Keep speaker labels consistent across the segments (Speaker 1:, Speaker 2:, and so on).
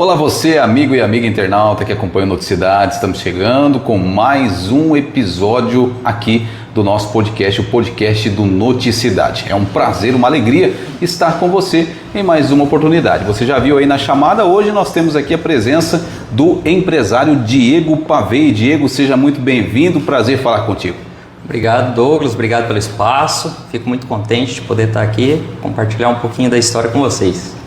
Speaker 1: Olá você, amigo e amiga internauta que acompanha o Noticidade. Estamos chegando com mais um episódio aqui do nosso podcast, o podcast do Noticidade. É um prazer, uma alegria estar com você em mais uma oportunidade. Você já viu aí na chamada, hoje nós temos aqui a presença do empresário Diego Pavei. Diego, seja muito bem-vindo, prazer falar contigo.
Speaker 2: Obrigado, Douglas, obrigado pelo espaço. Fico muito contente de poder estar aqui, compartilhar um pouquinho da história com vocês.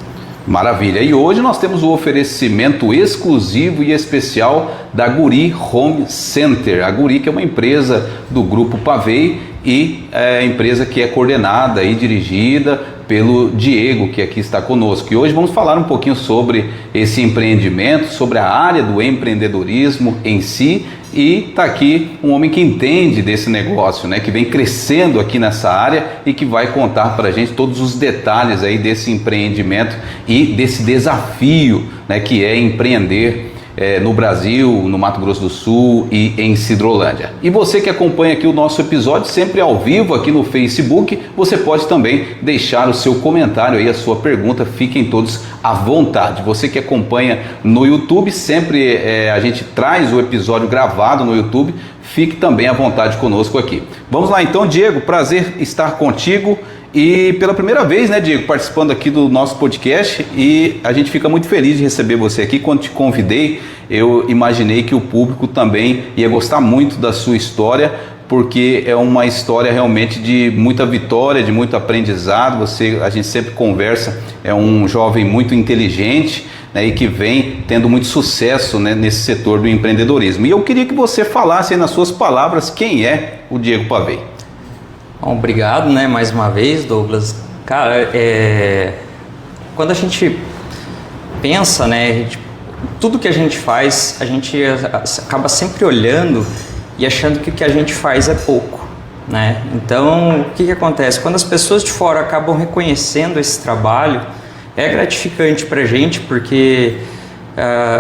Speaker 1: Maravilha, e hoje nós temos o oferecimento exclusivo e especial da Guri Home Center. A Guri, que é uma empresa do Grupo Pavei e é a empresa que é coordenada e dirigida pelo Diego, que aqui está conosco. E hoje vamos falar um pouquinho sobre esse empreendimento, sobre a área do empreendedorismo em si. E está aqui um homem que entende desse negócio, né, que vem crescendo aqui nessa área e que vai contar para a gente todos os detalhes aí desse empreendimento e desse desafio, né, que é empreender no Brasil, no Mato Grosso do Sul e em Sidrolândia. E você que acompanha aqui o nosso episódio sempre ao vivo aqui no Facebook, você pode também deixar o seu comentário aí, a sua pergunta, fiquem todos à vontade. Você que acompanha no YouTube, sempre a gente traz o episódio gravado no YouTube, fique também à vontade conosco aqui. Vamos lá então, Diego, prazer estar contigo. E pela primeira vez, né, Diego, participando aqui do nosso podcast, e a gente fica muito feliz de receber você aqui. Quando te convidei, eu imaginei que o público também ia gostar muito da sua história, porque é uma história realmente de muita vitória, de muito aprendizado. A gente sempre conversa, é um jovem muito inteligente, né, e que vem tendo muito sucesso, né, nesse setor do empreendedorismo. E eu queria que você falasse aí nas suas palavras quem é o Diego Pavei.
Speaker 2: Bom, obrigado, né, mais uma vez, Douglas. Cara, quando a gente pensa, né, tudo que a gente faz, a gente acaba sempre olhando e achando que o que a gente faz é pouco, né? Então, o que acontece? Quando as pessoas de fora acabam reconhecendo esse trabalho, é gratificante pra gente, porque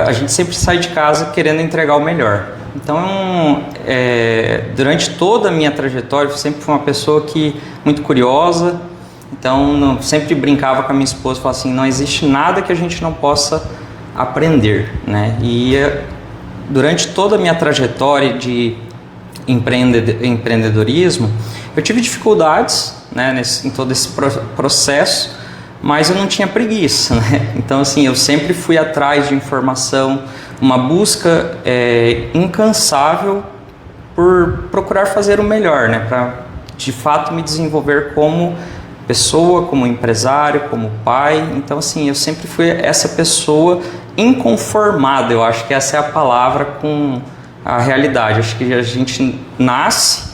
Speaker 2: a gente sempre sai de casa querendo entregar o melhor. Então, durante toda a minha trajetória, eu sempre fui uma pessoa muito curiosa. Então, sempre brincava com a minha esposa, falava assim, não existe nada que a gente não possa aprender, né? E durante toda a minha trajetória de empreendedorismo, eu tive dificuldades, né, em todo esse processo, mas eu não tinha preguiça, né? Então, assim, eu sempre fui atrás de informação, uma busca incansável por procurar fazer o melhor, né? Para, de fato, me desenvolver como pessoa, como empresário, como pai. Então, assim, eu sempre fui essa pessoa inconformada. Eu acho que essa é a palavra com a realidade. Acho que a gente nasce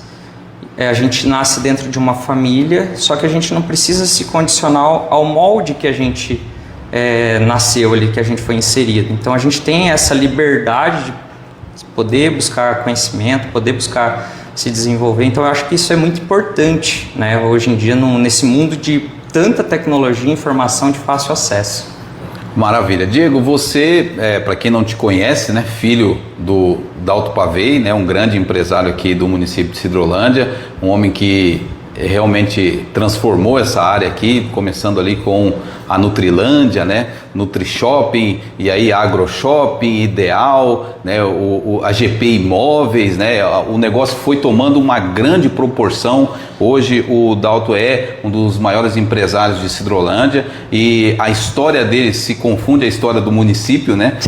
Speaker 2: dentro de uma família, só que a gente não precisa se condicionar ao molde que a gente nasceu ali, que a gente foi inserido. Então a gente tem essa liberdade de poder buscar conhecimento, poder buscar se desenvolver. Então eu acho que isso é muito importante, né, hoje em dia, nesse mundo de tanta tecnologia e informação de fácil acesso.
Speaker 1: Maravilha. Diego, você, para quem não te conhece, né, filho do Dalto Pavei, né, um grande empresário aqui do município de Sidrolândia, um homem que realmente transformou essa área aqui, começando ali com a Nutrilândia, né, NutriShopping, e aí AgroShopping, Ideal, né, a GP Imóveis, né, o negócio foi tomando uma grande proporção. Hoje o Dalto é um dos maiores empresários de Sidrolândia e a história dele se confunde a história do município, né?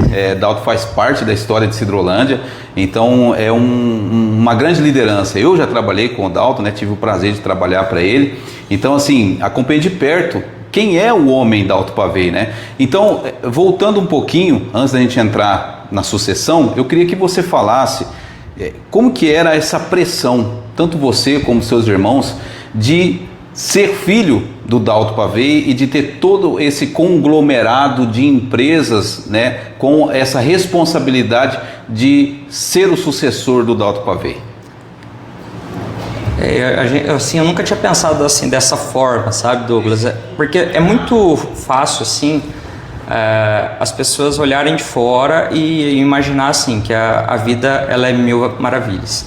Speaker 1: Dalto faz parte da história de Sidrolândia, então é uma grande liderança. Eu já trabalhei com o Dalto, né? Tive o prazer de trabalhar para ele, então assim, acompanhei de perto quem é o homem Dalto Pavei, né? Então, voltando um pouquinho, antes da gente entrar na sucessão, eu queria que você falasse como que era essa pressão, tanto você como seus irmãos, de ser filho do Dalto Pavei e de ter todo esse conglomerado de empresas, né, com essa responsabilidade de ser o sucessor do Dalto Pavei.
Speaker 2: Eu nunca tinha pensado assim, dessa forma, sabe, Douglas? Porque é muito fácil, assim, as pessoas olharem de fora e imaginar, assim, que a vida, ela é mil maravilhas.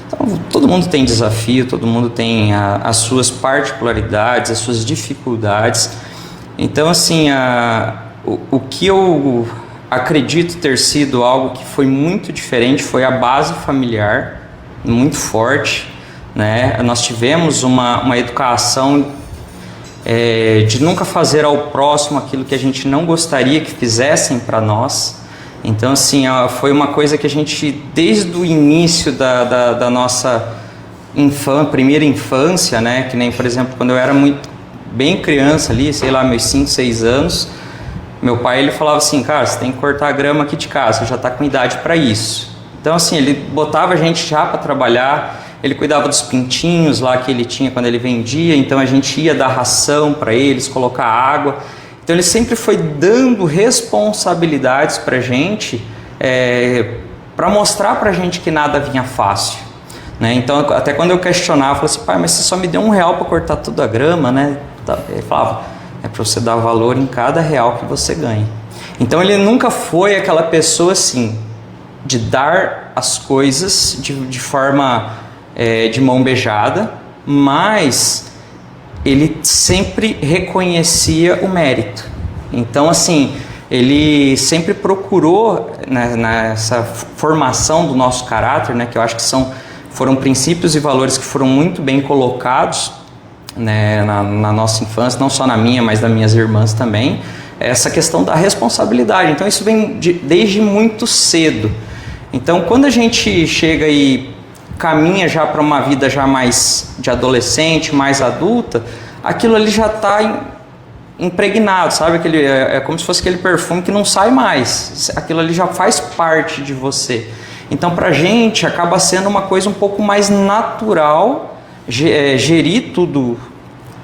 Speaker 2: Então, todo mundo tem desafio, todo mundo tem as suas particularidades, as suas dificuldades. Então, assim, o que eu acredito ter sido algo que foi muito diferente, foi a base familiar, muito forte, né? Nós tivemos uma educação de nunca fazer ao próximo aquilo que a gente não gostaria que fizessem para nós. Então, assim, foi uma coisa que a gente, desde o início da nossa primeira infância, né? Que nem, por exemplo, quando eu era bem criança ali, sei lá, meus 5, 6 anos, meu pai, ele falava assim, cara, você tem que cortar a grama aqui de casa, você já está com idade para isso. Então, assim, ele botava a gente já para trabalhar, ele cuidava dos pintinhos lá que ele tinha quando ele vendia, então a gente ia dar ração para eles, colocar água. Então ele sempre foi dando responsabilidades para a gente, para mostrar para a gente que nada vinha fácil, né? Então até quando eu questionava, eu falava assim, pai, mas você só me deu R$1 para cortar toda a grama, né? Ele falava, é para você dar valor em cada real que você ganha. Então ele nunca foi aquela pessoa assim, de dar as coisas de forma de mão beijada, mas ele sempre reconhecia o mérito. Então, assim, ele sempre procurou, né, nessa formação do nosso caráter, né, que eu acho que foram princípios e valores que foram muito bem colocados, né, na nossa infância, não só na minha, mas das minhas irmãs também, essa questão da responsabilidade. Então, isso vem desde muito cedo. Então, quando a gente chega e caminha já para uma vida já mais de adolescente, mais adulta, aquilo ali já está impregnado, sabe? É como se fosse aquele perfume que não sai mais. Aquilo ali já faz parte de você. Então, para a gente, acaba sendo uma coisa um pouco mais natural gerir tudo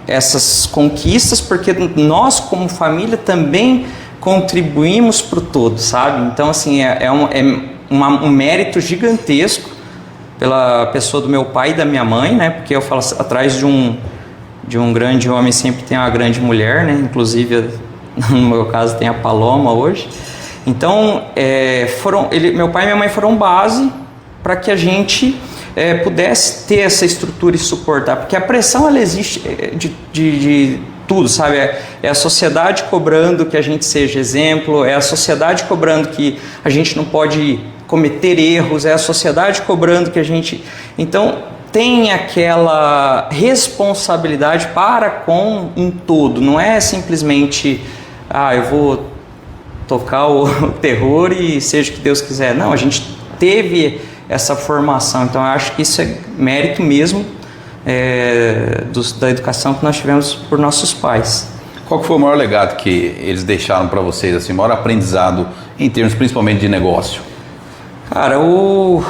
Speaker 2: essas conquistas, porque nós, como família, também contribuímos para o todo, sabe? Então, assim, um mérito gigantesco pela pessoa do meu pai e da minha mãe, né? Porque eu falo, atrás de um grande homem sempre tem uma grande mulher, né? Inclusive, no meu caso, tem a Paloma hoje. Então, meu pai e minha mãe foram base para que a gente pudesse ter essa estrutura e suportar, porque a pressão, ela existe de tudo, sabe? É a sociedade cobrando que a gente seja exemplo, é a sociedade cobrando que a gente não pode cometer erros, é a sociedade cobrando que a gente... Então, tem aquela responsabilidade para com um todo, não é simplesmente, eu vou tocar o terror e seja o que Deus quiser. Não, a gente teve essa formação, então eu acho que isso é mérito mesmo da educação que nós tivemos por nossos pais.
Speaker 1: Qual que foi o maior legado que eles deixaram para vocês, assim, o maior aprendizado em termos principalmente de negócio?
Speaker 2: Cara, o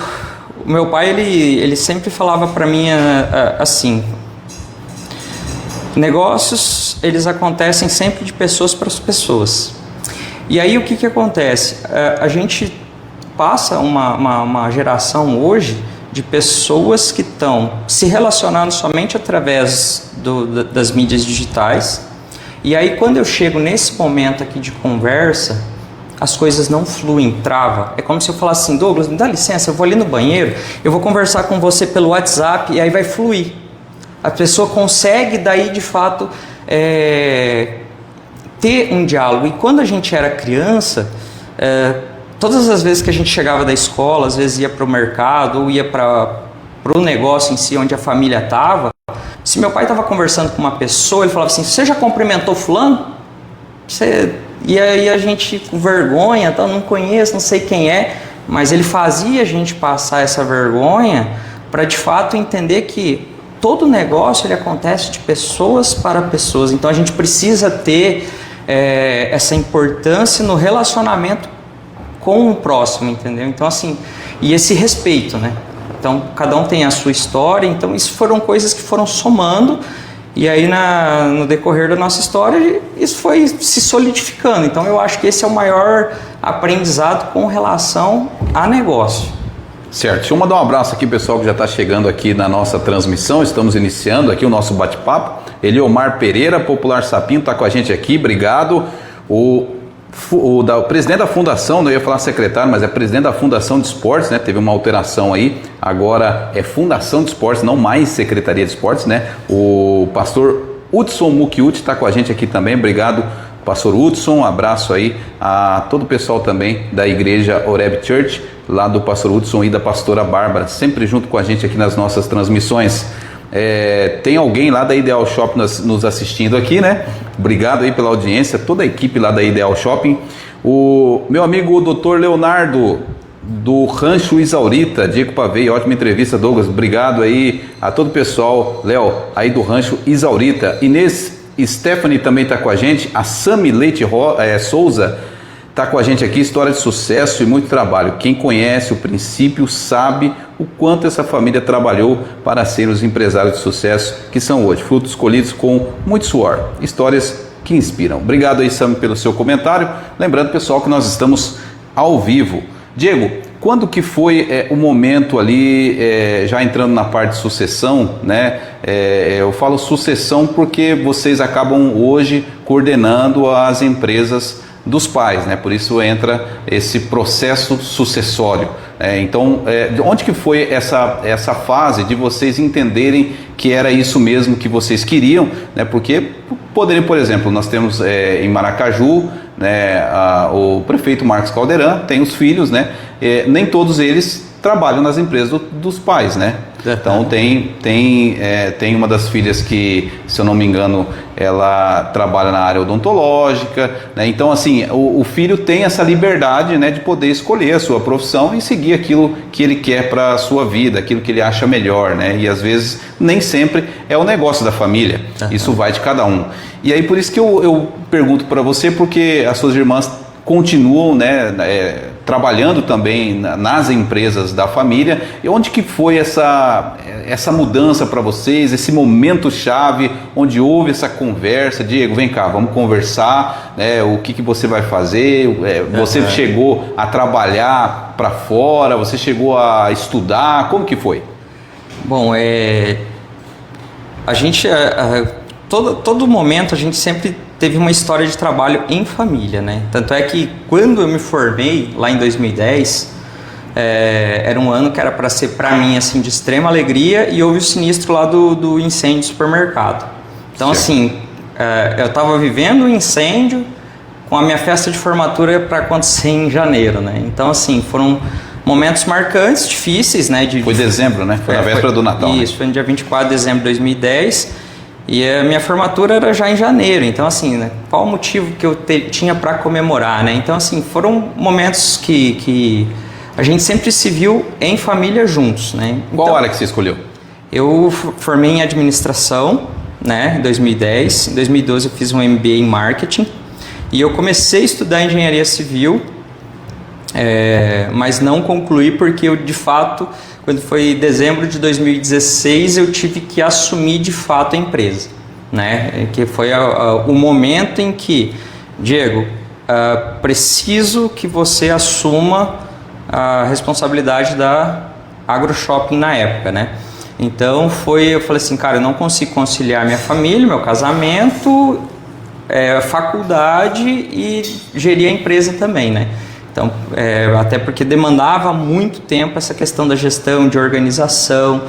Speaker 2: meu pai, ele sempre falava para mim assim, negócios, eles acontecem sempre de pessoas para as pessoas. E aí o que acontece? A gente passa uma geração hoje de pessoas que estão se relacionando somente através das mídias digitais. E aí quando eu chego nesse momento aqui de conversa, as coisas não fluem, trava. É como se eu falasse assim, Douglas, me dá licença, eu vou ali no banheiro, eu vou conversar com você pelo WhatsApp e aí vai fluir. A pessoa consegue daí de fato ter um diálogo. E quando a gente era criança, todas as vezes que a gente chegava da escola, às vezes ia para o mercado ou ia para o negócio em si onde a família estava, se meu pai estava conversando com uma pessoa, ele falava assim, você já cumprimentou fulano? E aí a gente com vergonha, não conheço, não sei quem é, mas ele fazia a gente passar essa vergonha para de fato entender que todo negócio ele acontece de pessoas para pessoas. Então a gente precisa ter essa importância no relacionamento com o próximo, entendeu? Então assim, e esse respeito, né? Então cada um tem a sua história, então isso foram coisas que foram somando. E aí no decorrer da nossa história, isso foi se solidificando. Então eu acho que esse é o maior aprendizado com relação a negócio.
Speaker 1: Certo, deixa eu mandar um abraço aqui, pessoal, que já está chegando aqui na nossa transmissão. Estamos iniciando aqui o nosso bate-papo. Eliomar Pereira, Popular Sapinho, está com a gente aqui, obrigado. O presidente da fundação, não ia falar secretário, mas é presidente da Fundação de Esportes, né? Teve uma alteração aí, agora é Fundação de Esportes, não mais Secretaria de Esportes, né? O pastor Hudson Mukiuti está com a gente aqui também, obrigado pastor Hudson, abraço aí a todo o pessoal também da igreja Oreb Church, lá do pastor Hudson e da pastora Bárbara, sempre junto com a gente aqui nas nossas transmissões. Tem alguém lá da Ideal Shopping nos assistindo aqui, né? Obrigado aí pela audiência, toda a equipe lá da Ideal Shopping. O meu amigo Dr. Leonardo, do Rancho Isaurita, Diego Pavei, ótima entrevista, Douglas, obrigado aí a todo o pessoal, Léo, aí do Rancho Isaurita. Inês Stephanie também está com a gente, a Sami Leite Souza está com a gente aqui, história de sucesso e muito trabalho. Quem conhece o princípio sabe o quanto essa família trabalhou para ser os empresários de sucesso que são hoje, frutos colhidos com muito suor, histórias que inspiram. Obrigado aí, Sami, pelo seu comentário. Lembrando, pessoal, que nós estamos ao vivo. Diego, quando que foi o momento ali, já entrando na parte de sucessão, né? Eu falo sucessão porque vocês acabam hoje coordenando as empresas dos pais, né? Por isso entra esse processo sucessório. Então, onde que foi essa fase de vocês entenderem que era isso mesmo que vocês queriam, né? Porque poderiam, por exemplo, nós temos em Maracaju, né, o prefeito Marcos Caldeirão tem os filhos, né? Nem todos eles trabalham nas empresas dos pais, né? Então tem uma das filhas que, se eu não me engano, ela trabalha na área odontológica, né? Então assim, o filho tem essa liberdade, né, de poder escolher a sua profissão e seguir aquilo que ele quer para a sua vida, aquilo que ele acha melhor, né? E às vezes nem sempre é o negócio da família, isso vai de cada um. E aí por isso que eu pergunto para você, porque as suas irmãs continuam, né, trabalhando também nas empresas da família. E onde que foi essa mudança para vocês, esse momento chave, onde houve essa conversa? Diego, vem cá, vamos conversar, né, o que você vai fazer? Você chegou a trabalhar para fora? Você chegou a estudar? Como que foi?
Speaker 2: Bom, a gente, todo momento a gente sempre teve uma história de trabalho em família, né? Tanto é que quando eu me formei, lá em 2010, era um ano que era para ser para mim assim de extrema alegria, e houve o sinistro lá do incêndio do supermercado. Então assim, eu estava vivendo o incêndio com a minha festa de formatura para acontecer em janeiro, né? Então assim, foram momentos marcantes, difíceis, né?
Speaker 1: Foi dezembro, né? Foi na véspera do Natal.
Speaker 2: Isso, né? Foi no dia 24 de dezembro de 2010. E a minha formatura era já em janeiro, então assim, né, qual o motivo que eu tinha para comemorar, né? Então assim, foram momentos que a gente sempre se viu em família juntos, né?
Speaker 1: Qual área que você escolheu?
Speaker 2: Eu formei em administração, né, em 2010. Em 2012 eu fiz um MBA em marketing e eu comecei a estudar engenharia civil, mas não concluí porque eu de fato, quando foi dezembro de 2016, eu tive que assumir de fato a empresa, né? Que foi o momento em que, Diego, preciso que você assuma a responsabilidade da AgroShopping na época, né? Então eu falei assim, cara, eu não consigo conciliar minha família, meu casamento, faculdade e gerir a empresa também, né? Então, até porque demandava muito tempo essa questão da gestão, de organização,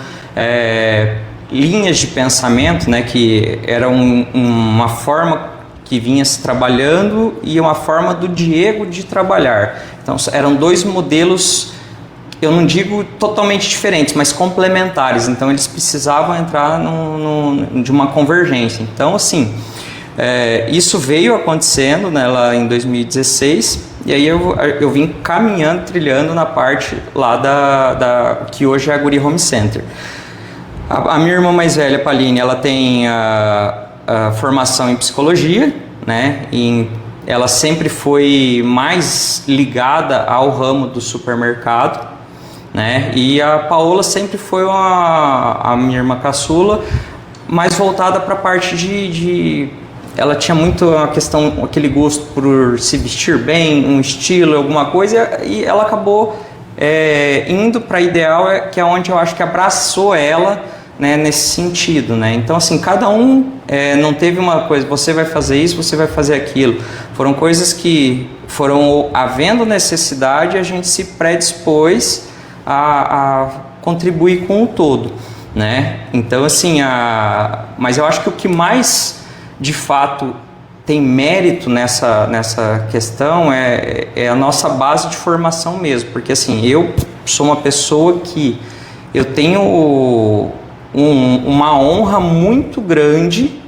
Speaker 2: linhas de pensamento, né, que era uma forma que vinha se trabalhando e uma forma do Diego de trabalhar. Então, eram dois modelos, eu não digo totalmente diferentes, mas complementares. Então, eles precisavam entrar de uma convergência. Então, assim, isso veio acontecendo, né, lá em 2016. E aí eu vim caminhando, trilhando na parte lá que hoje é a Guri Home Center. A minha irmã mais velha, Paline, ela tem a formação em psicologia, né? E ela sempre foi mais ligada ao ramo do supermercado, né? E a Paola sempre foi a minha irmã caçula, mais voltada para a parte ela tinha muito a questão, aquele gosto por se vestir bem, um estilo, alguma coisa, e ela acabou indo para Ideal, que é onde eu acho que abraçou ela, né, nesse sentido, né? Então assim, cada um não teve uma coisa, você vai fazer isso, você vai fazer aquilo. Foram coisas que foram havendo necessidade e a gente se predispôs a contribuir com o todo, né? Então assim, mas eu acho que o que mais de fato tem mérito nessa questão é a nossa base de formação mesmo, porque assim, eu sou uma pessoa que eu tenho uma honra muito grande,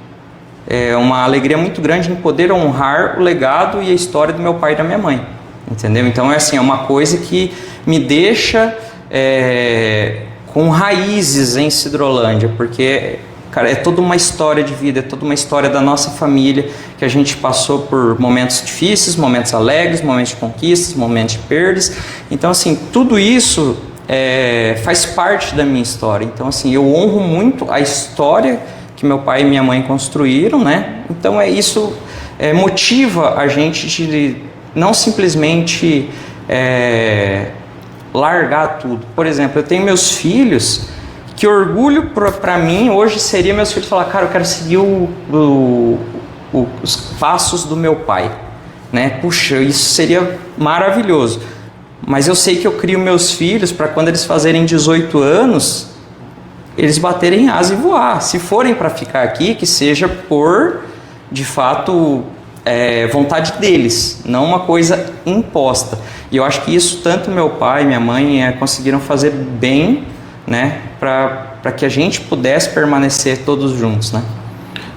Speaker 2: uma alegria muito grande em poder honrar o legado e a história do meu pai e da minha mãe, entendeu? Então é uma coisa que me deixa com raízes em Sidrolândia, porque, cara, é toda uma história de vida, é toda uma história da nossa família, que a gente passou por momentos difíceis, momentos alegres, momentos de conquistas, momentos de perdas. Então, assim, tudo isso faz parte da minha história. Então, assim, eu honro muito a história que meu pai e minha mãe construíram, né? Então, isso motiva a gente de não simplesmente largar tudo. Por exemplo, eu tenho meus filhos, que orgulho para mim hoje seria meus filhos falar, cara, eu quero seguir os passos do meu pai, né? Puxa, isso seria maravilhoso. Mas eu sei que eu crio meus filhos para quando eles fazerem 18 anos, eles baterem asa e voar. Se forem para ficar aqui, que seja por, de fato, vontade deles, não uma coisa imposta. E eu acho que isso tanto meu pai e minha mãe conseguiram fazer bem, né, para que a gente pudesse permanecer todos juntos, né?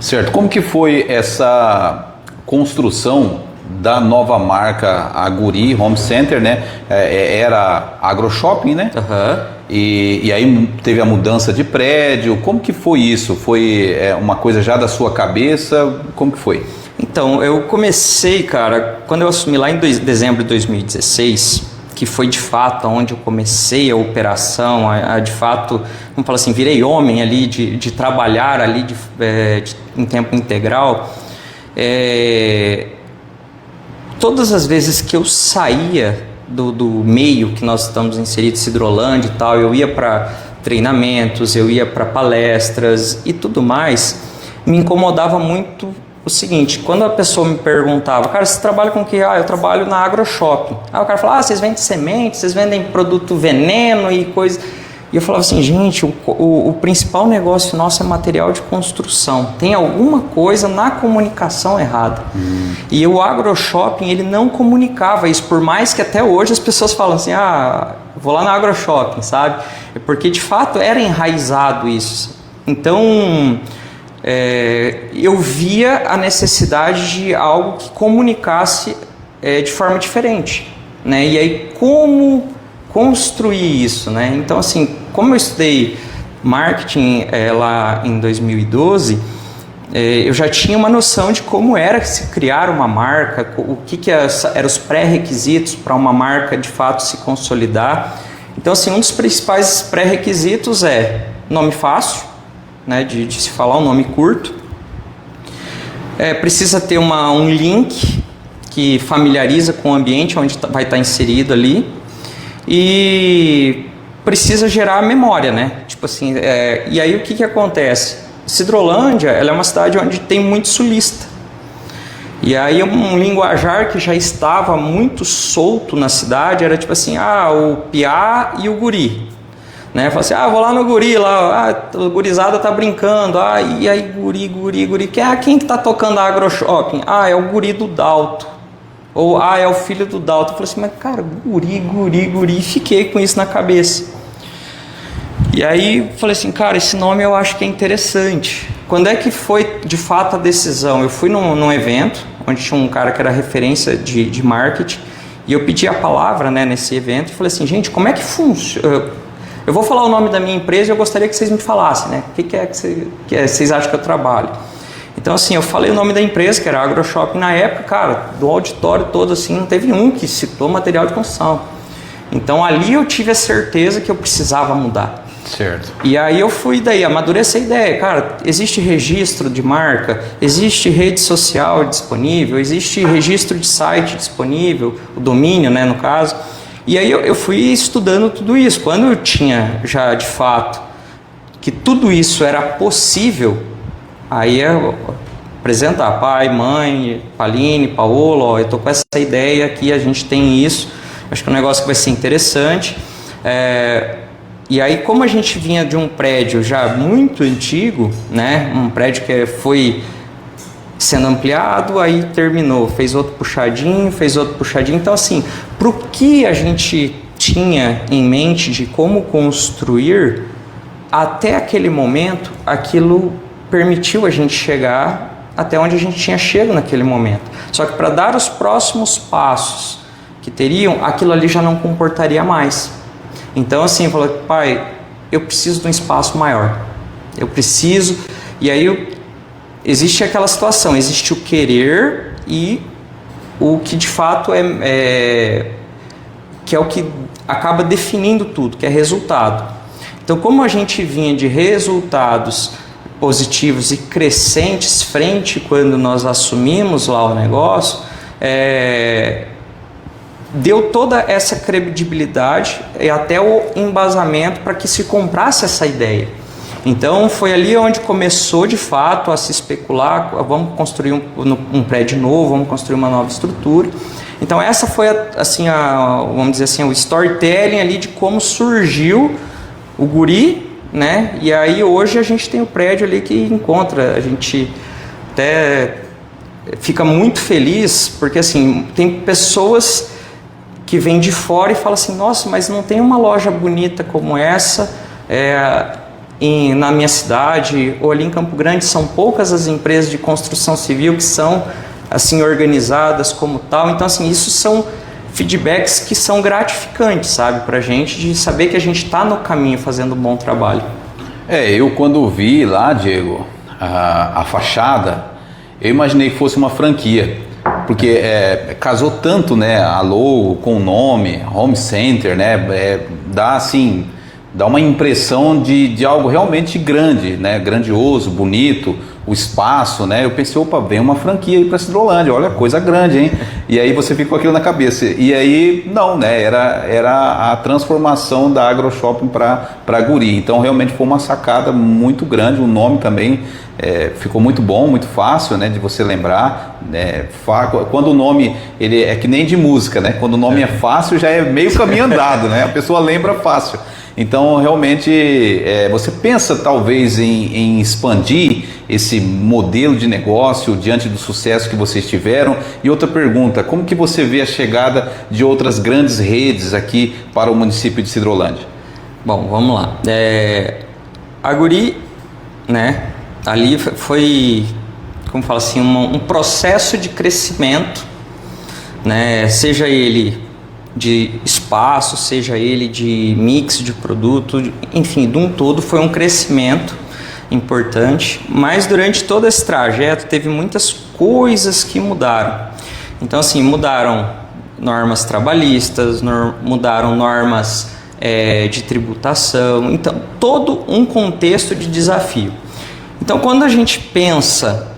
Speaker 1: Certo. Como que foi essa construção da nova marca a Guri Home Center, né? Era AgroShopping, né?
Speaker 2: Uhum.
Speaker 1: E aí teve a mudança de prédio. Como que foi isso? Foi uma coisa já da sua cabeça? Como que foi?
Speaker 2: Então, eu comecei, cara, quando eu assumi lá em dezembro de 2016, que foi de fato onde eu comecei a operação, de fato, vamos falar assim, virei homem ali, de trabalhar ali em tempo integral. Todas as vezes que eu saía do meio que nós estamos inseridos, Sidrolândia e tal, eu ia para treinamentos, eu ia para palestras e tudo mais, me incomodava muito o seguinte, quando a pessoa me perguntava, cara, você trabalha com o quê? Eu trabalho na AgroShopping. Aí o cara falava, vocês vendem sementes, vocês vendem produto veneno e coisa. E eu falava assim, gente, o principal negócio nosso é material de construção. Tem alguma coisa na comunicação errada. E o AgroShopping, ele não comunicava isso, por mais que até hoje as pessoas falam assim, vou lá na AgroShopping, sabe? Porque de fato era enraizado isso. Então, eu via a necessidade de algo que comunicasse de forma diferente, né? E aí, como construir isso, né? Então, assim, como eu estudei marketing lá em 2012, eu já tinha uma noção de como era se criar uma marca, o que eram os pré-requisitos para uma marca de fato se consolidar. Então, assim, um dos principais pré-requisitos é nome fácil, né, de se falar, um nome curto. Precisa ter um link que familiariza com o ambiente onde vai estar inserido ali. E precisa gerar memória, né? Tipo assim, e aí o que acontece? Sidrolândia, ela é uma cidade onde tem muito sulista. E aí um linguajar que já estava muito solto na cidade era tipo assim, o piá e o guri. Né? Fala assim, vou lá no guri, lá, a gurizada tá brincando, e aí guri, quem que tá tocando a AgroShopping? É o guri do Dalto. Ou, é o filho do Dalton. Eu falei assim, mas cara, guri, fiquei com isso na cabeça. E aí, falei assim, cara, esse nome eu acho que é interessante. Quando é que foi, de fato, a decisão? Eu fui num evento, onde tinha um cara que era referência de marketing, e eu pedi a palavra, né, nesse evento, e falei assim, gente, como é que funciona? Eu vou falar o nome da minha empresa e eu gostaria que vocês me falassem, né, o que vocês acham que eu trabalho? Então, assim, eu falei o nome da empresa, que era AgroShopping na época, cara, do auditório todo, assim, não teve um que citou material de construção. Então, ali eu tive a certeza que eu precisava mudar.
Speaker 1: Certo.
Speaker 2: E aí eu fui amadurecer a ideia, cara, existe registro de marca, existe rede social disponível, existe registro de site disponível, o domínio, né, no caso. E aí eu fui estudando tudo isso. Quando eu tinha já, de fato, que tudo isso era possível, aí eu apresentar pai, mãe, Paline, Paolo, eu tô com essa ideia aqui, a gente tem isso, acho que é um negócio que vai ser interessante. E aí, como a gente vinha de um prédio já muito antigo, né, um prédio que foi sendo ampliado, aí terminou, fez outro puxadinho, então assim, para o que a gente tinha em mente de como construir, até aquele momento, aquilo permitiu a gente chegar até onde a gente tinha chegado naquele momento. Só que para dar os próximos passos que teriam, aquilo ali já não comportaria mais. Então assim, eu falei, pai, eu preciso de um espaço maior. Eu preciso... E aí existe aquela situação, existe o querer e o que de fato que é o que acaba definindo tudo, que é resultado. Então, como a gente vinha de resultados positivos e crescentes frente quando nós assumimos lá o negócio, deu toda essa credibilidade e até o embasamento para que se comprasse essa ideia. Então foi ali onde começou de fato a se especular, vamos construir um prédio novo, vamos construir uma nova estrutura. Então essa foi vamos dizer assim, o storytelling ali de como surgiu o Guri, né? E aí hoje a gente tem o prédio ali que encontra, a gente até fica muito feliz, porque assim, tem pessoas que vêm de fora e falam assim, nossa, mas não tem uma loja bonita como essa, na minha cidade ou ali em Campo Grande. São poucas as empresas de construção civil que são assim organizadas como tal. Então assim, isso são feedbacks que são gratificantes, sabe, pra gente, de saber que a gente está no caminho fazendo um bom trabalho.
Speaker 1: Eu quando vi lá, Diego, a fachada, eu imaginei que fosse uma franquia, porque casou tanto, né, a logo com o nome, Home Center, né, dá uma impressão de algo realmente grande, né? Grandioso, bonito, o espaço, né? Eu pensei, opa, vem uma franquia aí para Cidrolândia, olha, coisa grande, hein? E aí você fica com aquilo na cabeça. E aí, não, né? Era a transformação da AgroShopping para Guri. Então, realmente foi uma sacada muito grande. O nome também ficou muito bom, muito fácil, né? De você lembrar. Né? Quando o nome, ele é que nem de música, né? Quando o nome é fácil, já é meio caminho andado, né? A pessoa lembra fácil. Então, realmente, você pensa talvez em expandir esse modelo de negócio diante do sucesso que vocês tiveram? E outra pergunta, como que você vê a chegada de outras grandes redes aqui para o município de Cidrolândia?
Speaker 2: Bom, vamos lá. A Guri, né, ali foi, como fala assim, um processo de crescimento, né, seja ele de espaço, seja ele de mix de produto, enfim, de um todo foi um crescimento importante, mas durante todo esse trajeto teve muitas coisas que mudaram. Então assim, mudaram normas trabalhistas, mudaram normas de tributação, então todo um contexto de desafio. Então quando a gente pensa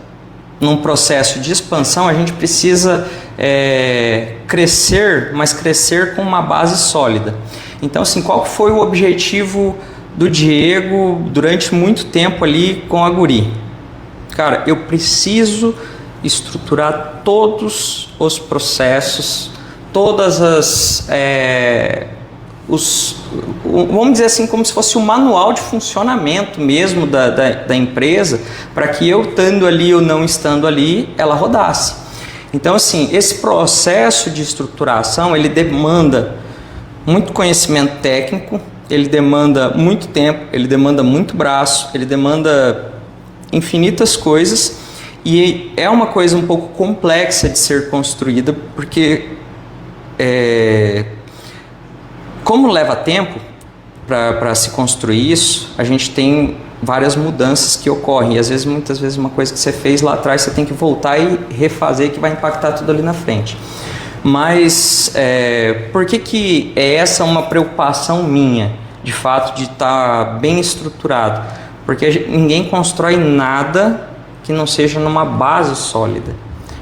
Speaker 2: num processo de expansão, a gente precisa crescer, mas crescer com uma base sólida. Então assim, qual foi o objetivo do Diego durante muito tempo ali com a Guri? Cara, eu preciso estruturar todos os processos, todas as vamos dizer assim, como se fosse um manual de funcionamento mesmo da empresa, para que eu estando ali ou não estando ali, ela rodasse. Então assim, esse processo de estruturação, ele demanda muito conhecimento técnico, ele demanda muito tempo, ele demanda muito braço, ele demanda infinitas coisas, e é uma coisa um pouco complexa de ser construída, porque como leva tempo para se construir isso, a gente tem várias mudanças que ocorrem, e às vezes, muitas vezes, uma coisa que você fez lá atrás, você tem que voltar e refazer, que vai impactar tudo ali na frente. Mas por que é essa uma preocupação minha, de fato, de estar bem estruturado? Porque ninguém constrói nada que não seja numa base sólida.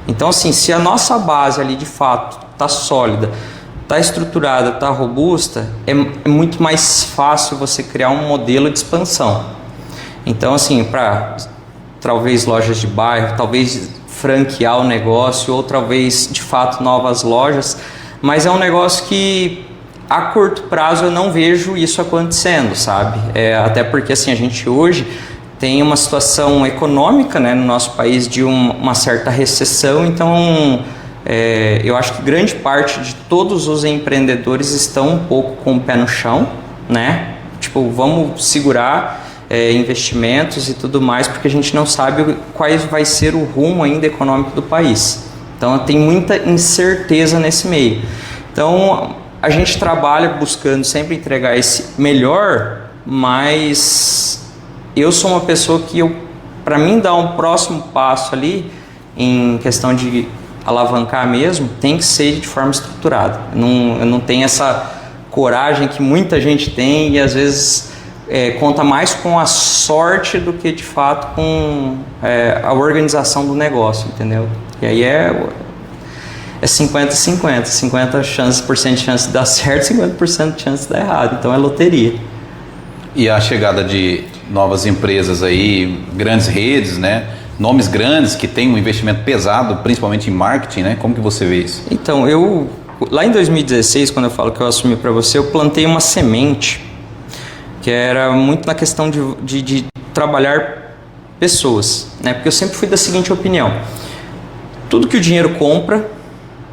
Speaker 2: Então assim, se a nossa base ali de fato está sólida, está estruturada, está robusta, é muito mais fácil você criar um modelo de expansão. Então assim, para talvez lojas de bairro, talvez franquear o negócio, ou talvez de fato novas lojas, mas é um negócio que a curto prazo eu não vejo isso acontecendo, sabe? Até porque assim, a gente hoje tem uma situação econômica, né, no nosso país de uma certa recessão, então eu acho que grande parte de todos os empreendedores estão um pouco com o pé no chão, né? Tipo, vamos segurar investimentos e tudo mais, porque a gente não sabe qual vai ser o rumo ainda econômico do país. Então tem muita incerteza nesse meio. Então a gente trabalha buscando sempre entregar esse melhor, mas eu sou uma pessoa que para mim dar um próximo passo ali em questão de alavancar mesmo, tem que ser de forma estruturada. Eu não tenho essa coragem que muita gente tem e às vezes conta mais com a sorte do que de fato com a organização do negócio, entendeu? E aí é 50-50, 50% de chance de dar certo, 50% de chance de dar errado, então é loteria.
Speaker 1: E a chegada de novas empresas aí, grandes redes, né? Nomes grandes que têm um investimento pesado, principalmente em marketing, né? Como que você vê isso?
Speaker 2: Então, lá em 2016, quando eu falo que eu assumi para você, eu plantei uma semente que era muito na questão de trabalhar pessoas, né? Porque eu sempre fui da seguinte opinião: tudo que o dinheiro compra,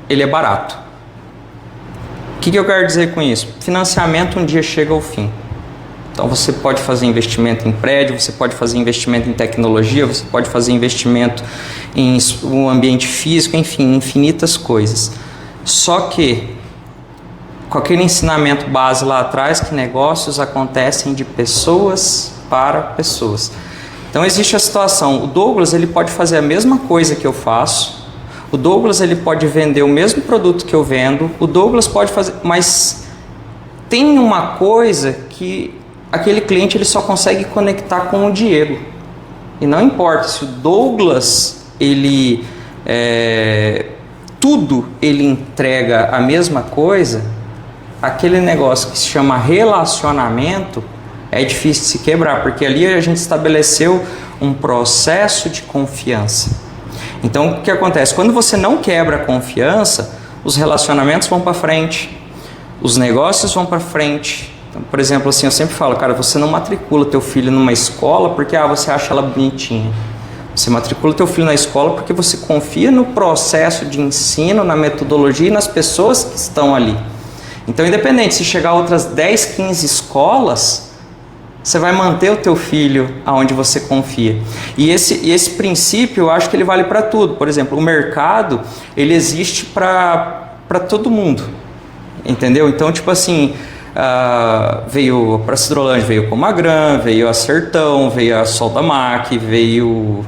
Speaker 2: ele é barato. O que eu quero dizer com isso? Financiamento um dia chega ao fim. Então você pode fazer investimento em prédio, você pode fazer investimento em tecnologia, você pode fazer investimento em um ambiente físico, enfim, infinitas coisas. Só que, com aquele ensinamento base lá atrás, que negócios acontecem de pessoas para pessoas. Então existe a situação, o Douglas ele pode fazer a mesma coisa que eu faço, o Douglas ele pode vender o mesmo produto que eu vendo, o Douglas pode fazer, mas tem uma coisa que aquele cliente ele só consegue conectar com o Diego. E não importa se o Douglas ele tudo ele entrega a mesma coisa, aquele negócio que se chama relacionamento é difícil de se quebrar, porque ali a gente estabeleceu um processo de confiança. Então o que acontece? Quando você não quebra a confiança, os relacionamentos vão para frente, os negócios vão para frente. Então, por exemplo, assim, eu sempre falo, cara, você não matricula teu filho numa escola porque você acha ela bonitinha. Você matricula teu filho na escola porque você confia no processo de ensino, na metodologia e nas pessoas que estão ali. Então, independente se chegar a outras 10, 15 escolas, você vai manter o teu filho aonde você confia. E esse princípio, eu acho que ele vale para tudo. Por exemplo, o mercado, ele existe para todo mundo. Entendeu? Então, tipo assim, veio para Cidrolândia, veio a Comagran, veio a Sertão, veio a Soldamac, veio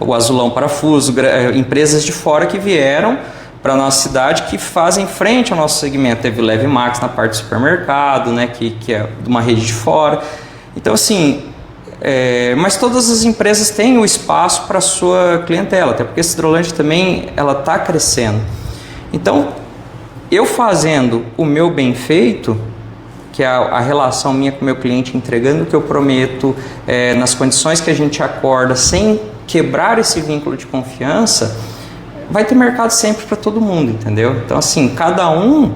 Speaker 2: o Azulão Parafuso, empresas de fora que vieram para a nossa cidade que fazem frente ao nosso segmento. Teve o Leve Max na parte do supermercado, né, que é de uma rede de fora. Então, assim, mas todas as empresas têm o espaço para a sua clientela, até porque a Cidrolândia também está crescendo. Então, eu fazendo o meu bem feito, que é a relação minha com o meu cliente, entregando o que eu prometo, nas condições que a gente acorda, sem quebrar esse vínculo de confiança, vai ter mercado sempre para todo mundo, entendeu? Então, assim, cada um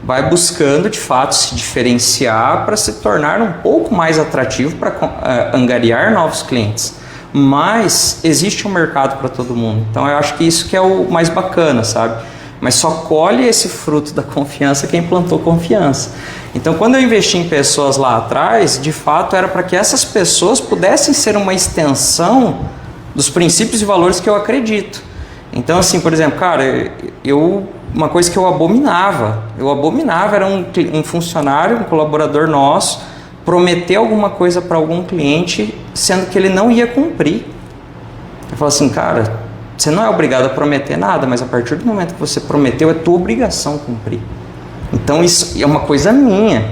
Speaker 2: vai buscando, de fato, se diferenciar para se tornar um pouco mais atrativo para angariar novos clientes. Mas existe um mercado para todo mundo. Então, eu acho que isso que é o mais bacana, sabe? Mas só colhe esse fruto da confiança quem plantou confiança. Então, quando eu investi em pessoas lá atrás, de fato era para que essas pessoas pudessem ser uma extensão dos princípios e valores que eu acredito. Então, assim, por exemplo, cara, uma coisa que eu abominava era um funcionário, um colaborador nosso, prometer alguma coisa para algum cliente, sendo que ele não ia cumprir. Eu falo assim, cara, você não é obrigado a prometer nada, mas a partir do momento que você prometeu, é tua obrigação cumprir. Então isso é uma coisa minha.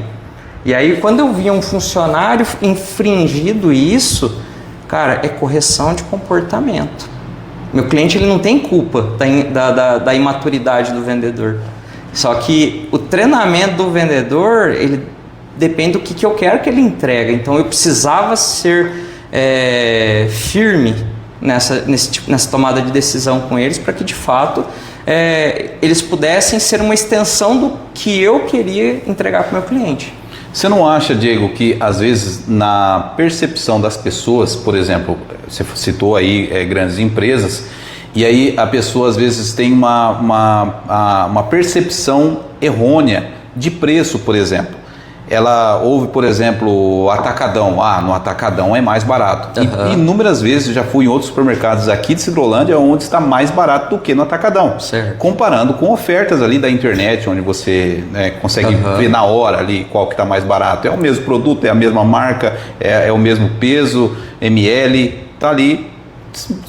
Speaker 2: E aí quando eu via um funcionário infringido isso, cara, é correção de comportamento. Meu cliente ele não tem culpa da imaturidade do vendedor. Só que o treinamento do vendedor, ele depende do que eu quero que ele entregue. Então eu precisava ser firme nessa tomada de decisão com eles, para que de fato eles pudessem ser uma extensão do que eu queria entregar para o meu cliente.
Speaker 1: Você não acha, Diego, que às vezes na percepção das pessoas, por exemplo, você citou aí grandes empresas, e aí a pessoa às vezes tem uma percepção errônea de preço, por exemplo. Ela ouve, por exemplo, o atacadão. No atacadão é mais barato. E inúmeras vezes eu já fui em outros supermercados aqui de Sidrolândia onde está mais barato do que no atacadão.
Speaker 2: Certo.
Speaker 1: Comparando com ofertas ali da internet, onde você consegue ver na hora ali qual que está mais barato. É o mesmo produto, é a mesma marca, é o mesmo peso, ml, tá ali.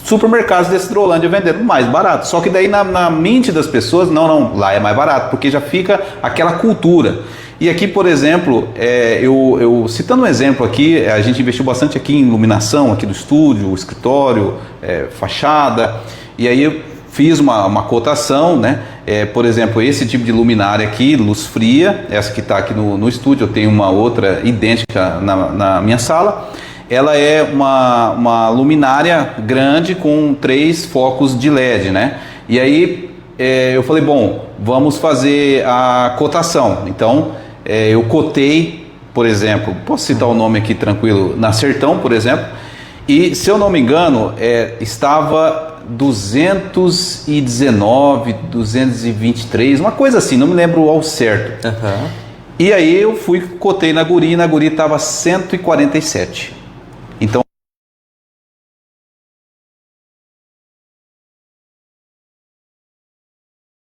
Speaker 1: Supermercados de Sidrolândia vendendo mais barato. Só que daí na mente das pessoas, não, lá é mais barato, porque já fica aquela cultura. E aqui, por exemplo, eu citando um exemplo aqui, a gente investiu bastante aqui em iluminação aqui do estúdio, escritório, fachada, e aí eu fiz uma cotação, né? Por exemplo, esse tipo de luminária aqui, luz fria, essa que está aqui no estúdio, eu tenho uma outra idêntica na minha sala. Ela é uma luminária grande com 3 focos de LED, né? E aí eu falei, bom, vamos fazer a cotação. Então, eu cotei, por exemplo, posso citar o nome aqui tranquilo, na Sertão, por exemplo, e se eu não me engano, estava 219, 223, uma coisa assim, não me lembro ao certo. E aí eu cotei na Guri, e na Guri estava 147. Então,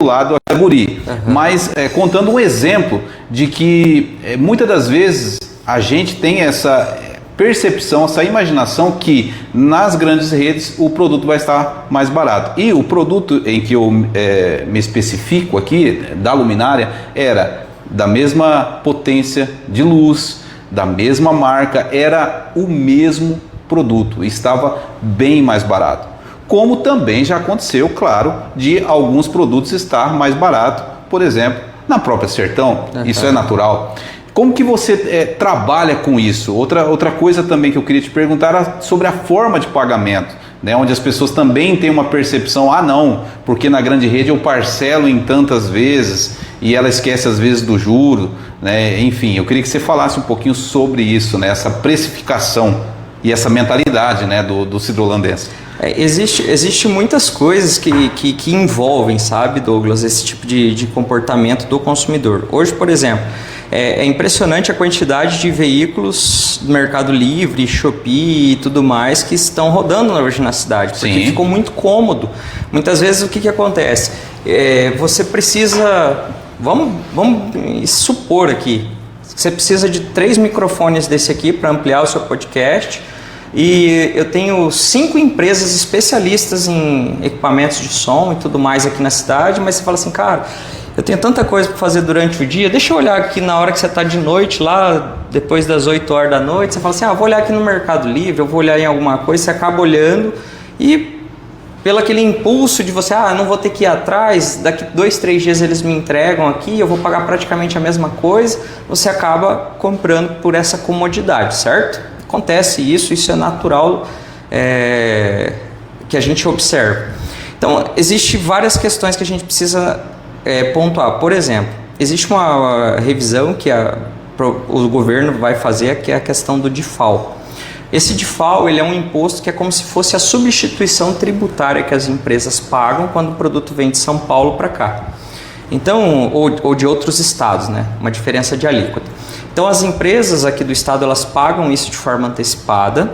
Speaker 1: lado a Guri, mas contando um exemplo de que muitas das vezes a gente tem essa percepção, essa imaginação que nas grandes redes o produto vai estar mais barato. E o produto em que eu me especifico aqui, da luminária, era da mesma potência de luz, da mesma marca, era o mesmo produto, estava bem mais barato. Como também já aconteceu, claro, de alguns produtos estar mais barato, por exemplo, na própria Sertão, isso é natural. Como que você trabalha com isso? Outra coisa também que eu queria te perguntar era sobre a forma de pagamento, né? Onde as pessoas também têm uma percepção, não, porque na grande rede eu parcelo em tantas vezes e ela esquece às vezes do juro, né? Enfim, eu queria que você falasse um pouquinho sobre isso, né? Essa precificação e essa mentalidade, né, do sidrolandense.
Speaker 2: Existe muitas coisas que envolvem, sabe, Douglas, esse tipo de comportamento do consumidor. Hoje, por exemplo, é impressionante a quantidade de veículos do Mercado Livre, Shopee e tudo mais que estão rodando hoje na cidade, porque ficou muito cômodo. Muitas vezes o que acontece? Você precisa, vamos supor aqui, você precisa de 3 microfones desse aqui para ampliar o seu podcast. E eu tenho 5 empresas especialistas em equipamentos de som e tudo mais aqui na cidade, mas você fala assim, cara, eu tenho tanta coisa para fazer durante o dia, deixa eu olhar aqui na hora que você está de noite, lá depois das 8 horas da noite, você fala assim, vou olhar aqui no Mercado Livre, eu vou olhar em alguma coisa, você acaba olhando e pelo aquele impulso de você, não vou ter que ir atrás, daqui 2, 3 dias eles me entregam aqui, eu vou pagar praticamente a mesma coisa, você acaba comprando por essa comodidade, certo? Acontece isso é natural que a gente observa. Então, existem várias questões que a gente precisa pontuar. Por exemplo, existe uma revisão que o governo vai fazer, que é a questão do DIFAL. Esse DIFAL ele é um imposto que é como se fosse a substituição tributária que as empresas pagam quando o produto vem de São Paulo para cá. Então, ou de outros estados, né? Uma diferença de alíquota. Então as empresas aqui do estado elas pagam isso de forma antecipada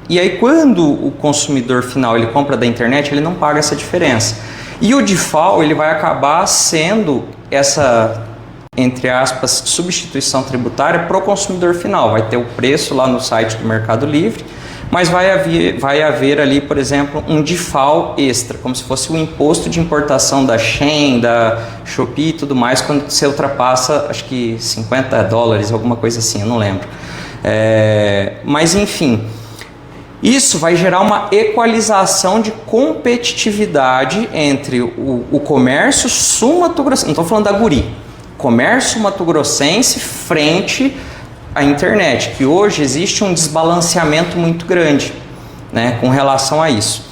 Speaker 2: e aí quando o consumidor final ele compra da internet ele não paga essa diferença. E o DIFAL ele vai acabar sendo essa, entre aspas, substituição tributária para o consumidor final. Vai ter o preço lá no site do Mercado Livre, mas vai haver ali, por exemplo, um DIFAL extra, como se fosse o imposto de importação da Shein, da Shopee e tudo mais, quando você ultrapassa, acho que $50, alguma coisa assim, eu não lembro. Mas enfim, isso vai gerar uma equalização de competitividade entre o comércio sul-mato-grossense, não estou falando da Guri, comércio mato-grossense frente a internet, que hoje existe um desbalanceamento muito grande, né, com relação a isso.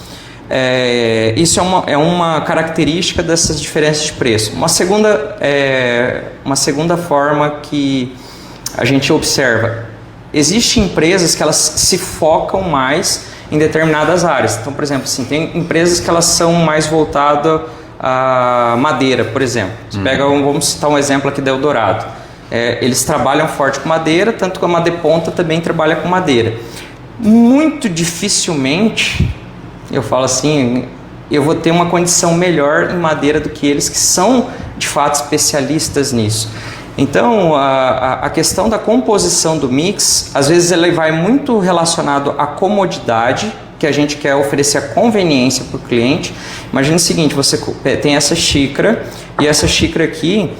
Speaker 2: Isso é uma característica dessas diferenças de preço. Uma segunda forma que a gente observa, existem empresas que elas se focam mais em determinadas áreas. Então, por exemplo, assim, tem empresas que elas são mais voltadas a madeira, por exemplo. Você pega, vamos citar um exemplo aqui da Eldorado. Eles trabalham forte com madeira, tanto que a Madeponta também trabalha com madeira. Muito dificilmente, eu falo assim, eu vou ter uma condição melhor em madeira do que eles que são de fato especialistas nisso. Então, a questão da composição do mix, às vezes ele vai muito relacionado à comodidade, que a gente quer oferecer a conveniência para o cliente. Imagina o seguinte, você tem essa xícara, e essa xícara aqui,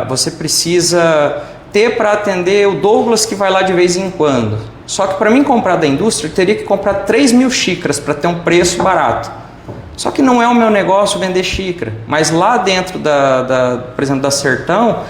Speaker 2: você precisa ter para atender o Douglas que vai lá de vez em quando. Só que para mim comprar da indústria, eu teria que comprar 3.000 xícaras para ter um preço barato. Só que não é o meu negócio vender xícara. Mas lá dentro, por exemplo, da Sertão,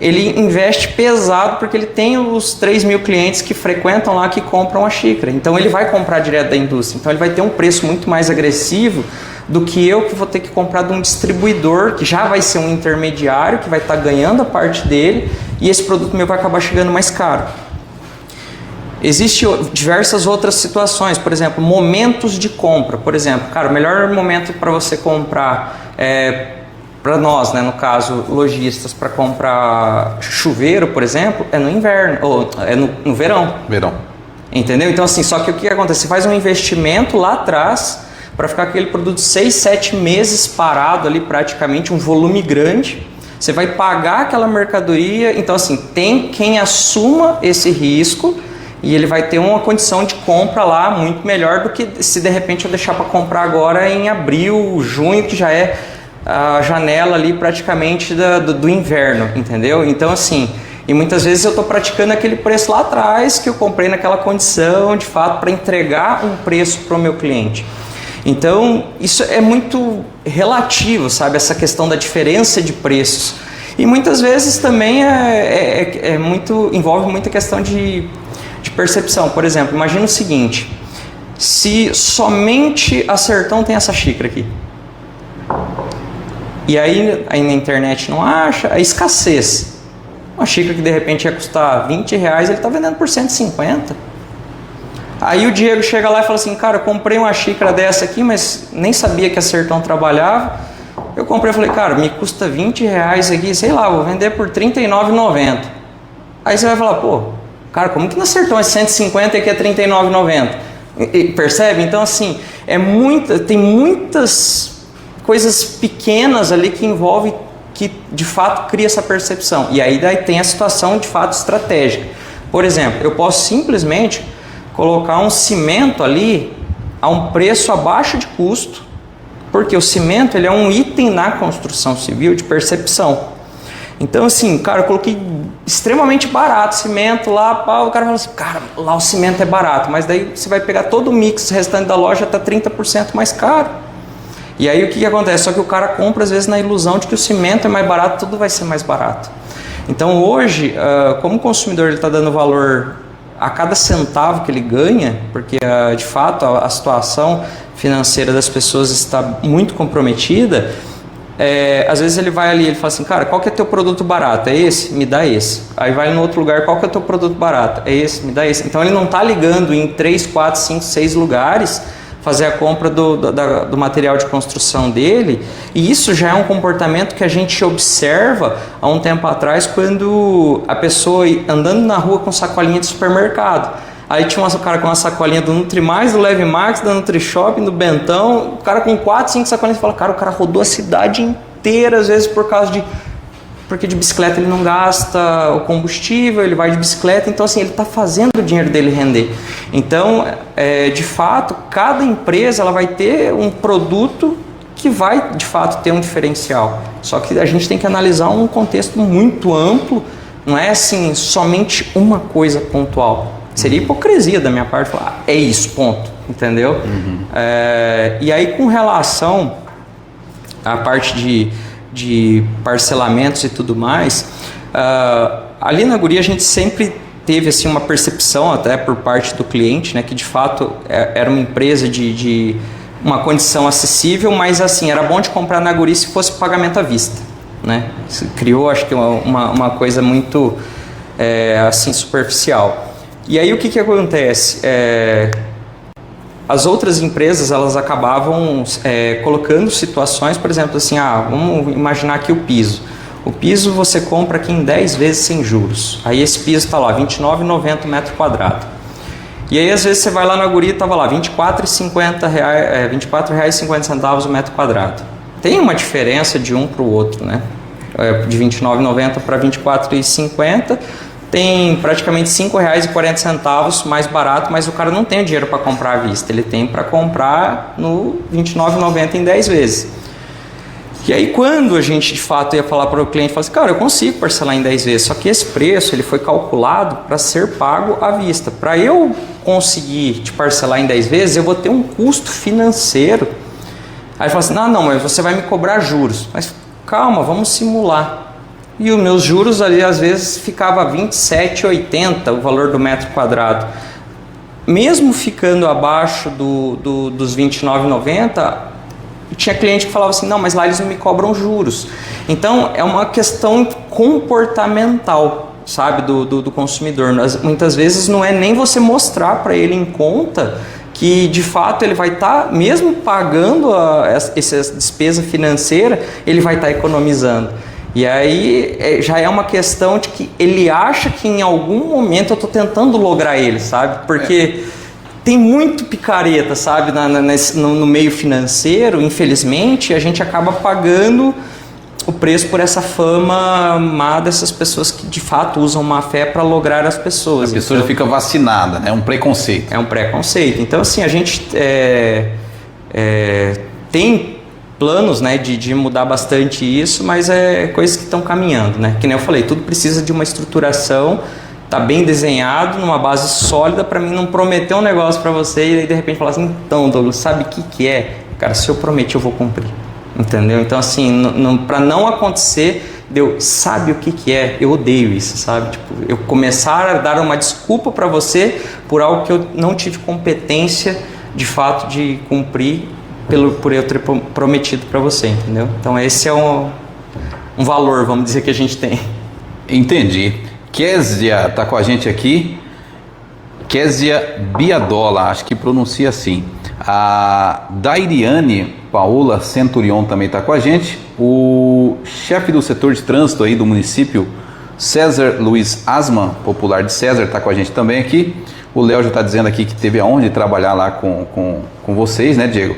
Speaker 2: ele investe pesado porque ele tem os 3.000 clientes que frequentam lá, que compram a xícara. Então ele vai comprar direto da indústria. Então ele vai ter um preço muito mais agressivo do que eu, que vou ter que comprar de um distribuidor, que já vai ser um intermediário, que vai estar ganhando a parte dele, e esse produto meu vai acabar chegando mais caro. Existem diversas outras situações, por exemplo, momentos de compra. Por exemplo, cara, o melhor momento para você comprar, para nós, né, no caso, lojistas, para comprar chuveiro, por exemplo, é no inverno, ou é no verão.
Speaker 1: Verão.
Speaker 2: Entendeu? Então, assim, só que o que acontece? Você faz um investimento lá atrás para ficar aquele produto 6, 7 meses parado ali, praticamente, um volume grande. Você vai pagar aquela mercadoria. Então, assim, tem quem assuma esse risco e ele vai ter uma condição de compra lá muito melhor do que se de repente eu deixar para comprar agora em abril, junho, que já é a janela ali praticamente do inverno, entendeu? Então, assim, e muitas vezes eu estou praticando aquele preço lá atrás que eu comprei naquela condição, de fato, para entregar um preço para o meu cliente. Então, isso é muito relativo, sabe? Essa questão da diferença de preços. E muitas vezes também envolve muita questão de percepção. Por exemplo, imagina o seguinte, se somente a Sertão tem essa xícara aqui, e aí na internet não acha, a escassez. Uma xícara que de repente ia custar R$20, ele está vendendo por 150. Aí o Diego chega lá e fala assim, cara, eu comprei uma xícara dessa aqui, mas nem sabia que a Sertão trabalhava. Eu comprei e falei, cara, me custa R$20 aqui, sei lá, vou vender por R$39,90. Aí você vai falar, pô, cara, como que na Sertão é 150 e aqui é R$39,90? Percebe? Então, assim, tem muitas coisas pequenas ali que envolvem, que de fato cria essa percepção. E aí daí tem a situação de fato estratégica. Por exemplo, eu posso simplesmente colocar um cimento ali a um preço abaixo de custo, porque o cimento ele é um item na construção civil de percepção. Então, assim, cara, eu coloquei extremamente barato cimento lá, o cara fala assim, cara, lá o cimento é barato, mas daí você vai pegar todo o mix restante da loja, tá 30% mais caro. E aí o que acontece? Só que o cara compra às vezes na ilusão de que o cimento é mais barato, tudo vai ser mais barato. Então hoje, como o consumidor está dando valor a cada centavo que ele ganha, porque de fato a situação financeira das pessoas está muito comprometida, às vezes ele vai ali, ele fala assim, cara, qual que é teu produto barato? É esse? Me dá esse. Aí vai no outro lugar, qual que é teu produto barato? É esse? Me dá esse. Então ele não está ligando em 3, 4, 5, 6 lugares fazer a compra do material de construção dele, e isso já é um comportamento que a gente observa há um tempo atrás, quando a pessoa andando na rua com sacolinha de supermercado. Aí tinha um cara com uma sacolinha do Nutrimais, do Leve Max, da NutriShop, do Bentão, o cara com 4, 5 sacolinhas, fala, cara, o cara rodou a cidade inteira, às vezes porque de bicicleta ele não gasta o combustível, ele vai de bicicleta, então assim, ele está fazendo o dinheiro dele render. Então, de fato, cada empresa ela vai ter um produto que vai, de fato, ter um diferencial. Só que a gente tem que analisar um contexto muito amplo, não é assim, somente uma coisa pontual. Seria hipocrisia da minha parte falar, é isso, ponto, entendeu? Uhum. E aí, com relação à parte de parcelamentos e tudo mais, ali na Guri a gente sempre teve assim, uma percepção até por parte do cliente, né, que de fato era uma empresa de uma condição acessível, mas assim, era bom de comprar na Guri se fosse pagamento à vista, né? Isso criou, acho que uma coisa muito assim, superficial. E aí o que acontece? As outras empresas, elas acabavam colocando situações, por exemplo, assim, vamos imaginar aqui o piso. O piso você compra aqui em 10 vezes sem juros. Aí esse piso está lá, R$ 29,90 o metro quadrado. E aí às vezes você vai lá na Guri e estava lá, R$ 24,50 o metro quadrado. Tem uma diferença de um para o outro, né? De R$ 29,90 para R$ 24,50. Tem praticamente R$ 5,40 mais barato, mas o cara não tem dinheiro para comprar à vista, ele tem para comprar no R$ 29,90 em 10 vezes. E aí quando a gente de fato ia falar para o cliente, fala assim, cara, eu consigo parcelar em 10 vezes, só que esse preço ele foi calculado para ser pago à vista. Para eu conseguir te parcelar em 10 vezes, eu vou ter um custo financeiro. Aí fala assim, não, mas você vai me cobrar juros. Mas calma, vamos simular. E os meus juros ali às vezes ficava R$ 27,80 o valor do metro quadrado. Mesmo ficando abaixo dos R$ 29,90, tinha cliente que falava assim, não, mas lá eles não me cobram juros. Então é uma questão comportamental, sabe, do consumidor. Muitas vezes não é nem você mostrar para ele em conta que de fato ele vai estar, mesmo pagando essa despesa financeira, ele vai estar economizando. E aí já é uma questão de que ele acha que em algum momento eu estou tentando lograr ele, sabe? Porque tem muito picareta, sabe? No meio financeiro, infelizmente, a gente acaba pagando o preço por essa fama má dessas pessoas que de fato usam má fé para lograr as pessoas.
Speaker 1: A pessoa já fica vacinada, né? É um preconceito.
Speaker 2: É um preconceito. Então, assim, a gente tem planos, né, de mudar bastante isso, mas é coisas que estão caminhando, né? Que nem eu falei, tudo precisa de uma estruturação, tá bem desenhado, numa base sólida, para mim não prometer um negócio para você e aí de repente falar assim, então Douglas, sabe o que é? Cara, se eu prometi eu vou cumprir, entendeu? Então assim, para não acontecer, sabe o que é? Eu odeio isso, sabe? Tipo, eu começar a dar uma desculpa para você por algo que eu não tive competência de fato de cumprir por eu ter prometido para você, entendeu? Então esse é um valor, vamos dizer, que a gente tem.
Speaker 1: Entendi. Késia está com a gente aqui. Késia Biadola, acho que pronuncia assim. A Dairiane Paola Centurion também está com a gente. O chefe do setor de trânsito aí do município, César Luiz Asman, popular de César, está com a gente também aqui. O Léo já está dizendo aqui que teve aonde trabalhar lá com vocês, né, Diego?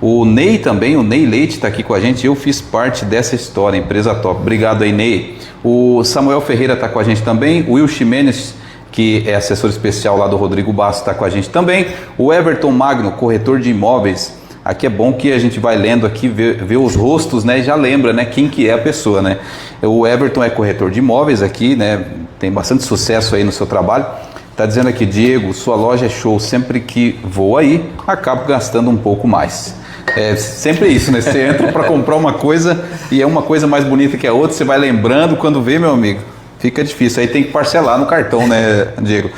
Speaker 1: O Ney também, o Ney Leite está aqui com a gente. Eu fiz parte dessa história, empresa top. Obrigado aí, Ney. O Samuel Ferreira está com a gente também. O Will Ximenes, que é assessor especial lá do Rodrigo Basso, está com a gente também. O Everton Magno, corretor de imóveis. Aqui é bom que a gente vai lendo aqui, vê os rostos, né? E já lembra, né? Quem que é a pessoa, né? O Everton é corretor de imóveis aqui, né? Tem bastante sucesso aí no seu trabalho. Está dizendo aqui, Diego, sua loja é show. Sempre que vou aí, acabo gastando um pouco mais. É sempre isso, né? Você entra para comprar uma coisa e é uma coisa mais bonita que a outra, você vai lembrando, quando vê, meu amigo, fica difícil. Aí tem que parcelar no cartão, né, Diego?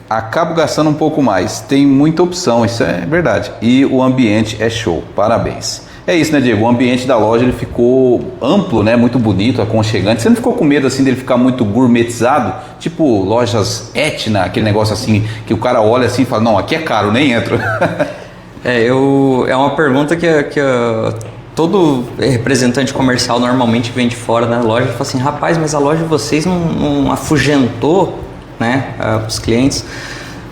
Speaker 1: Acabo gastando um pouco mais. Tem muita opção, isso é verdade. E o ambiente é show. Parabéns. É isso, né, Diego? O ambiente da loja ele ficou amplo, né? Muito bonito, aconchegante. Você não ficou com medo assim dele ficar muito gourmetizado? Tipo lojas Etna, aquele negócio assim que o cara olha assim e fala, não, aqui é caro, nem entro.
Speaker 2: É uma pergunta que todo representante comercial normalmente vem de fora da loja e fala assim, rapaz, mas a loja de vocês não afugentou, né, os clientes.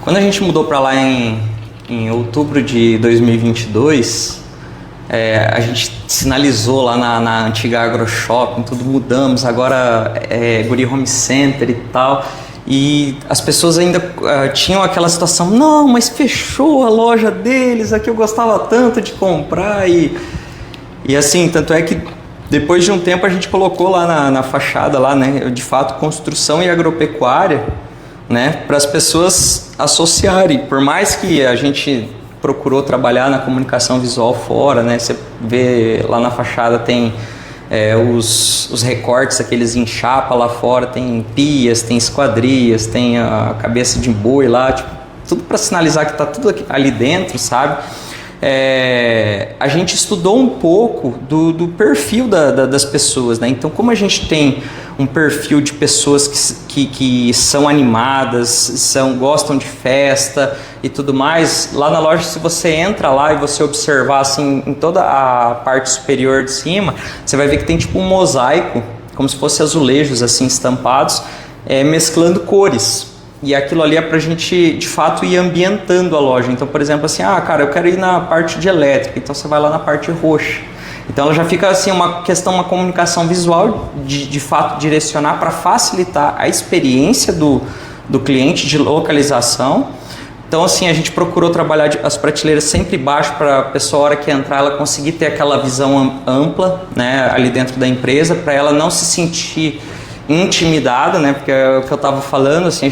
Speaker 2: Quando a gente mudou para lá em outubro de 2022, a gente sinalizou lá na antiga AgroShopping, tudo mudamos, agora é Guri Home Center e tal. E as pessoas ainda tinham aquela situação, não, mas fechou a loja deles, aqui eu gostava tanto de comprar e assim, tanto é que depois de um tempo a gente colocou lá na fachada, lá, né, de fato, construção e agropecuária, né, para as pessoas associarem, por mais que a gente procurou trabalhar na comunicação visual fora, né, você vê lá na fachada tem... os recortes, aqueles em chapa lá fora, tem pias, tem esquadrias, tem a cabeça de boi lá, tipo, tudo para sinalizar que está tudo ali dentro, sabe? a gente estudou um pouco do perfil das pessoas, né? Então, como a gente tem um perfil de pessoas que são animadas, gostam de festa e tudo mais, lá na loja, se você entra lá e você observar assim, em toda a parte superior de cima, você vai ver que tem tipo um mosaico, como se fosse azulejos assim estampados, mesclando cores. E aquilo ali é pra gente, de fato, ir ambientando a loja. Então, por exemplo, assim, cara, eu quero ir na parte de elétrica, então você vai lá na parte roxa. Então ela já fica assim, uma comunicação visual, de fato, direcionar para facilitar a experiência do cliente de localização. Então, assim, a gente procurou trabalhar as prateleiras sempre baixo para a pessoa, a hora que entrar, ela conseguir ter aquela visão ampla, né, ali dentro da empresa, para ela não se sentir intimidada, né, porque é o que eu estava falando, assim,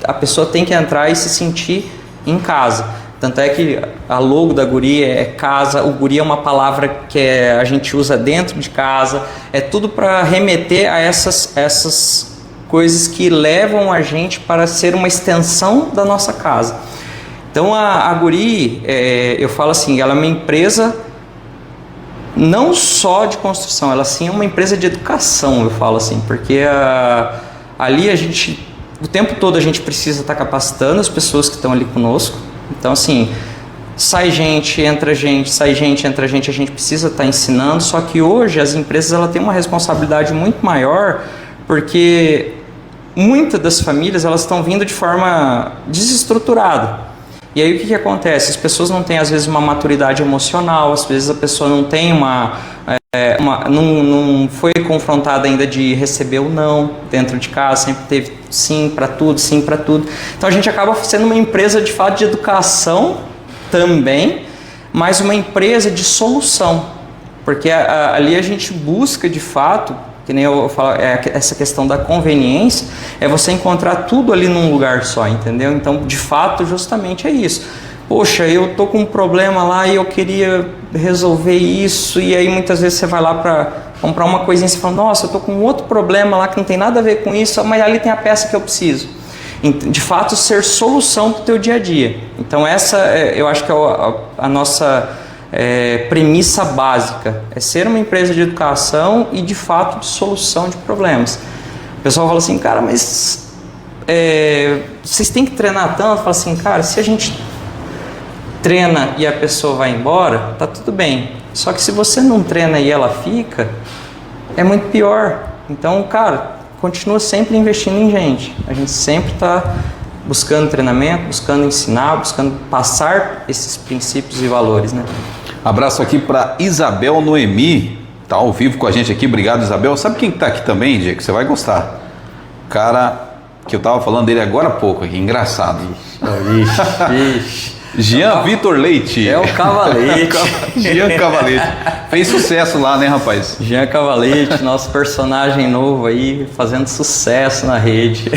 Speaker 2: a pessoa tem que entrar e se sentir em casa. Tanto é que a logo da Guri é casa, o Guri é uma palavra que a gente usa dentro de casa, é tudo para remeter a essas coisas que levam a gente para ser uma extensão da nossa casa. Então a Guri, eu falo assim, ela é uma empresa não só de construção, ela sim é uma empresa de educação, eu falo assim, porque ali o tempo todo a gente precisa estar capacitando as pessoas que estão ali conosco. Então, assim, sai gente, entra gente, sai gente, entra gente, a gente precisa estar ensinando, só que hoje as empresas ela têm uma responsabilidade muito maior, porque muitas das famílias elas estão vindo de forma desestruturada. E aí o que acontece? As pessoas não têm às vezes uma maturidade emocional, às vezes a pessoa não tem não foi confrontada ainda de receber o não dentro de casa, sempre teve sim para tudo, sim para tudo. Então a gente acaba sendo uma empresa de fato de educação também, mas uma empresa de solução, porque ali a gente busca de fato, que nem eu falo, essa questão da conveniência, é você encontrar tudo ali num lugar só, entendeu? Então, de fato, justamente é isso. Poxa, eu tô com um problema lá e eu queria resolver isso, e aí muitas vezes você vai lá para comprar uma coisinha e você fala, nossa, eu tô com outro problema lá que não tem nada a ver com isso, mas ali tem a peça que eu preciso. De fato, ser solução para o teu dia a dia. Então essa eu acho que é a nossa premissa básica, é ser uma empresa de educação e de fato de solução de problemas. O pessoal fala assim, cara, mas vocês têm que treinar tanto? Fala assim, cara, se a gente treina e a pessoa vai embora, tá tudo bem. Só que se você não treina e ela fica, é muito pior. Então, cara, continua sempre investindo em gente. A gente sempre está buscando treinamento, buscando ensinar, buscando passar esses princípios e valores, né?
Speaker 1: Abraço aqui para Isabel Noemi, tá ao vivo com a gente aqui. Obrigado, Isabel. Sabe quem tá aqui também, Diego? Você vai gostar. Cara que eu tava falando dele agora há pouco aqui, engraçado.
Speaker 2: Ixi.
Speaker 1: Jean Vitor Leite.
Speaker 2: É o Cavalete.
Speaker 1: Jean Cavalete. Fez sucesso lá, né, rapaz?
Speaker 2: Jean Cavalete, nosso personagem novo aí, fazendo sucesso na rede.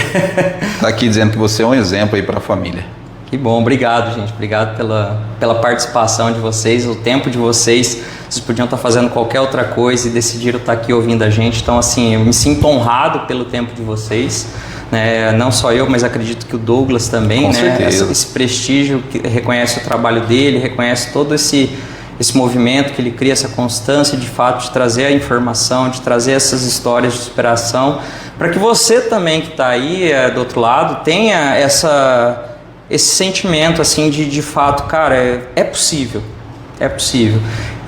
Speaker 1: Tá aqui dizendo que você é um exemplo aí para a família.
Speaker 2: Que bom, obrigado, gente. Obrigado pela participação de vocês, o tempo de vocês. Vocês podiam estar fazendo qualquer outra coisa e decidiram estar aqui ouvindo a gente. Então, assim, eu me sinto honrado pelo tempo de vocês. Não só eu, mas acredito que o Douglas também,
Speaker 1: com certeza.
Speaker 2: Esse prestígio, que reconhece o trabalho dele, reconhece todo esse movimento que ele cria, essa constância de fato de trazer a informação, de trazer essas histórias de superação, para que você também que está aí do outro lado tenha esse sentimento assim de fato, cara, é possível, é possível.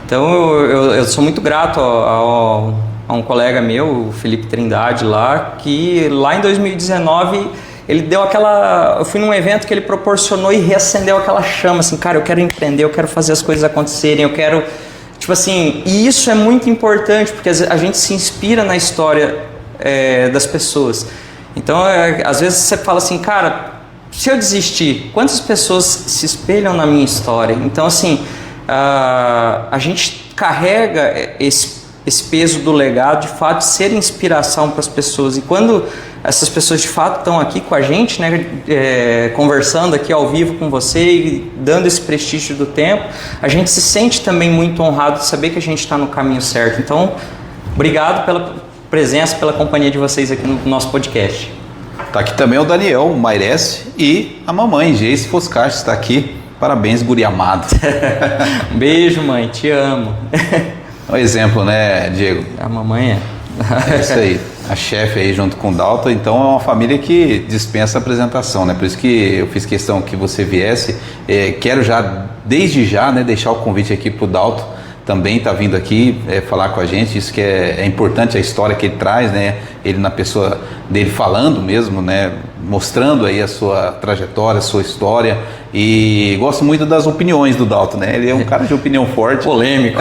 Speaker 2: Então eu sou muito grato a um colega meu, o Felipe Trindade lá, que lá em 2019 ele deu eu fui num evento que ele proporcionou e reacendeu aquela chama, assim, cara, eu quero empreender, eu quero fazer as coisas acontecerem, eu quero, tipo assim, e isso é muito importante, porque a gente se inspira na história das pessoas. Então, às vezes você fala assim, cara, se eu desistir, quantas pessoas se espelham na minha história? Então, assim, a gente carrega esse peso do legado, de fato, ser inspiração para as pessoas. E quando essas pessoas de fato estão aqui com a gente, né, conversando aqui ao vivo com você e dando esse prestígio do tempo, a gente se sente também muito honrado de saber que a gente está no caminho certo. Então, obrigado pela presença, pela companhia de vocês aqui no nosso podcast.
Speaker 1: Tá aqui também o Daniel Mairesse e a mamãe, Geice Foscarte, está aqui. Parabéns, guri amado.
Speaker 2: Um beijo, mãe, te amo.
Speaker 1: Um exemplo, né, Diego?
Speaker 2: A mamãe
Speaker 1: É isso aí. A chefe aí junto com o Dalton, então é uma família que dispensa apresentação, né? Por isso que eu fiz questão que você viesse. Quero já, desde já, né, deixar o convite aqui para o Dalton também tá vindo aqui falar com a gente. Isso que é importante, a história que ele traz, né? Ele na pessoa dele falando mesmo, né? Mostrando aí a sua trajetória, a sua história. E gosto muito das opiniões do Dalton, né? Ele é um cara de opinião forte.
Speaker 2: Polêmico.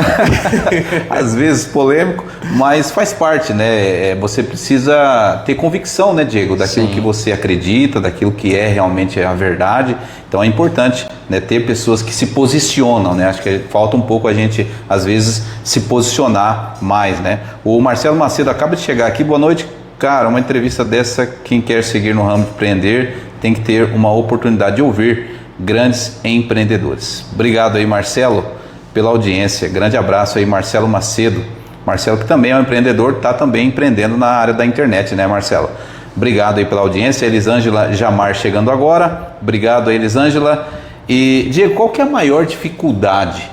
Speaker 1: Às vezes polêmico, mas faz parte, né? Você precisa ter convicção, né, Diego? Daquilo
Speaker 2: Sim.
Speaker 1: que você acredita, daquilo que é realmente a verdade. Então é importante, né, ter pessoas que se posicionam, né? Acho que falta um pouco a gente, às vezes, se posicionar mais, né? O Marcelo Macedo acaba de chegar aqui. Boa noite. Cara, uma entrevista dessa, quem quer seguir no ramo de empreender tem que ter uma oportunidade de ouvir grandes empreendedores. Obrigado aí, Marcelo, pela audiência. Grande abraço aí, Marcelo Macedo. Marcelo, que também é um empreendedor, está também empreendendo na área da internet, né, Marcelo? Obrigado aí pela audiência. Elisângela Jamar chegando agora. Obrigado aí, Elisângela. E, Diego, qual que é a maior dificuldade?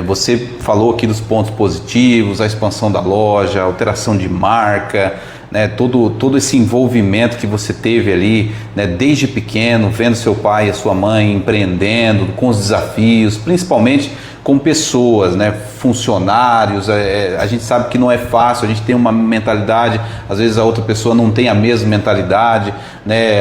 Speaker 1: Você falou aqui dos pontos positivos, a expansão da loja, a alteração de marca, né, todo esse envolvimento que você teve ali, né, desde pequeno, vendo seu pai e a sua mãe empreendendo, com os desafios, principalmente com pessoas, né, funcionários. A gente sabe que não é fácil, a gente tem uma mentalidade, às vezes a outra pessoa não tem a mesma mentalidade, né,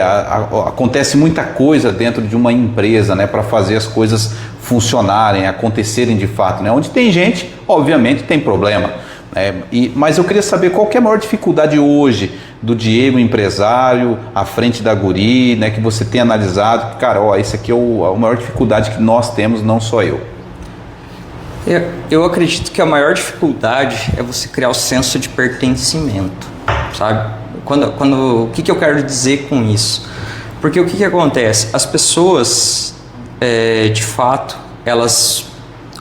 Speaker 1: acontece muita coisa dentro de uma empresa, né, para fazer as coisas funcionarem, acontecerem de fato, né, onde tem gente, obviamente tem problema. Mas eu queria saber qual que é a maior dificuldade hoje do Diego empresário à frente da Guri, né, que você tem analisado. Cara, isso aqui é a maior dificuldade que nós temos, não só eu.
Speaker 2: Eu acredito que a maior dificuldade é você criar o senso de pertencimento, sabe? O que eu quero dizer com isso? Porque o que acontece? As pessoas, de fato,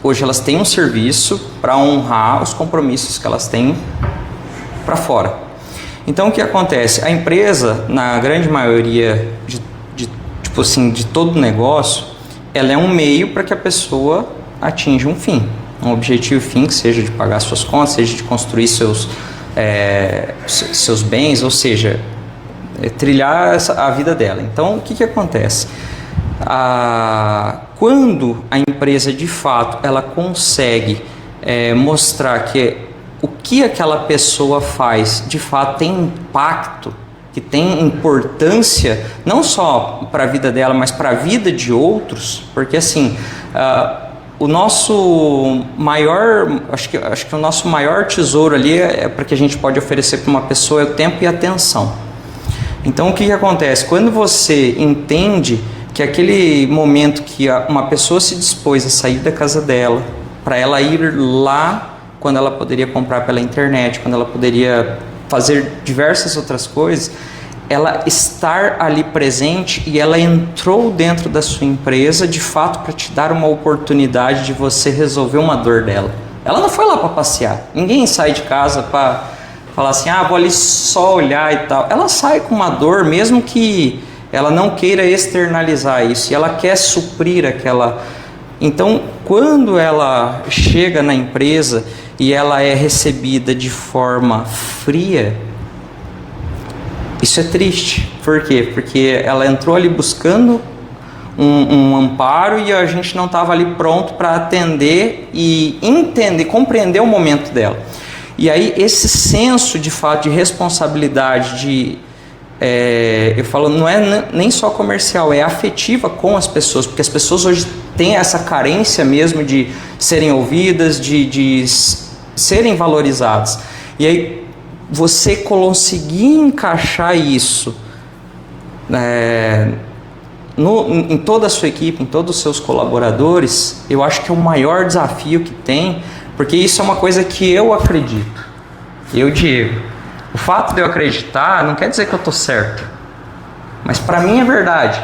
Speaker 2: hoje elas têm um serviço para honrar os compromissos que elas têm para fora. Então o que acontece? A empresa, na grande maioria de todo negócio, ela é um meio para que a pessoa atinja um fim, um objetivo fim, que seja de pagar suas contas, seja de construir seus bens, ou seja, trilhar a vida dela. Então o que acontece? Quando a empresa de fato ela consegue mostrar que o que aquela pessoa faz de fato tem impacto, que tem importância não só para a vida dela, mas para a vida de outros, porque assim, o nosso maior, acho que o nosso maior tesouro ali para que a gente pode oferecer para uma pessoa é o tempo e a atenção. Então o que acontece? Quando você entende que aquele momento que uma pessoa se dispôs a sair da casa dela, para ela ir lá quando ela poderia comprar pela internet, quando ela poderia fazer diversas outras coisas, ela estar ali presente, e ela entrou dentro da sua empresa de fato para te dar uma oportunidade de você resolver uma dor dela. Ela não foi lá para passear. Ninguém sai de casa para falar assim, vou ali só olhar e tal. Ela sai com uma dor, mesmo que ela não queira externalizar isso, e ela quer suprir aquela. Então, quando ela chega na empresa e ela é recebida de forma fria, isso é triste. Por quê? Porque ela entrou ali buscando um amparo e a gente não estava ali pronto para atender e entender, compreender o momento dela. E aí esse senso de fato de responsabilidade, eu falo, não é nem só comercial, é afetiva com as pessoas, porque as pessoas hoje têm essa carência mesmo de serem ouvidas, de serem valorizadas. E aí você conseguir encaixar isso em toda a sua equipe, em todos os seus colaboradores, eu acho que é o maior desafio que tem, porque isso é uma coisa que eu acredito. Eu, Diego, o fato de eu acreditar não quer dizer que eu estou certo, mas para mim é verdade.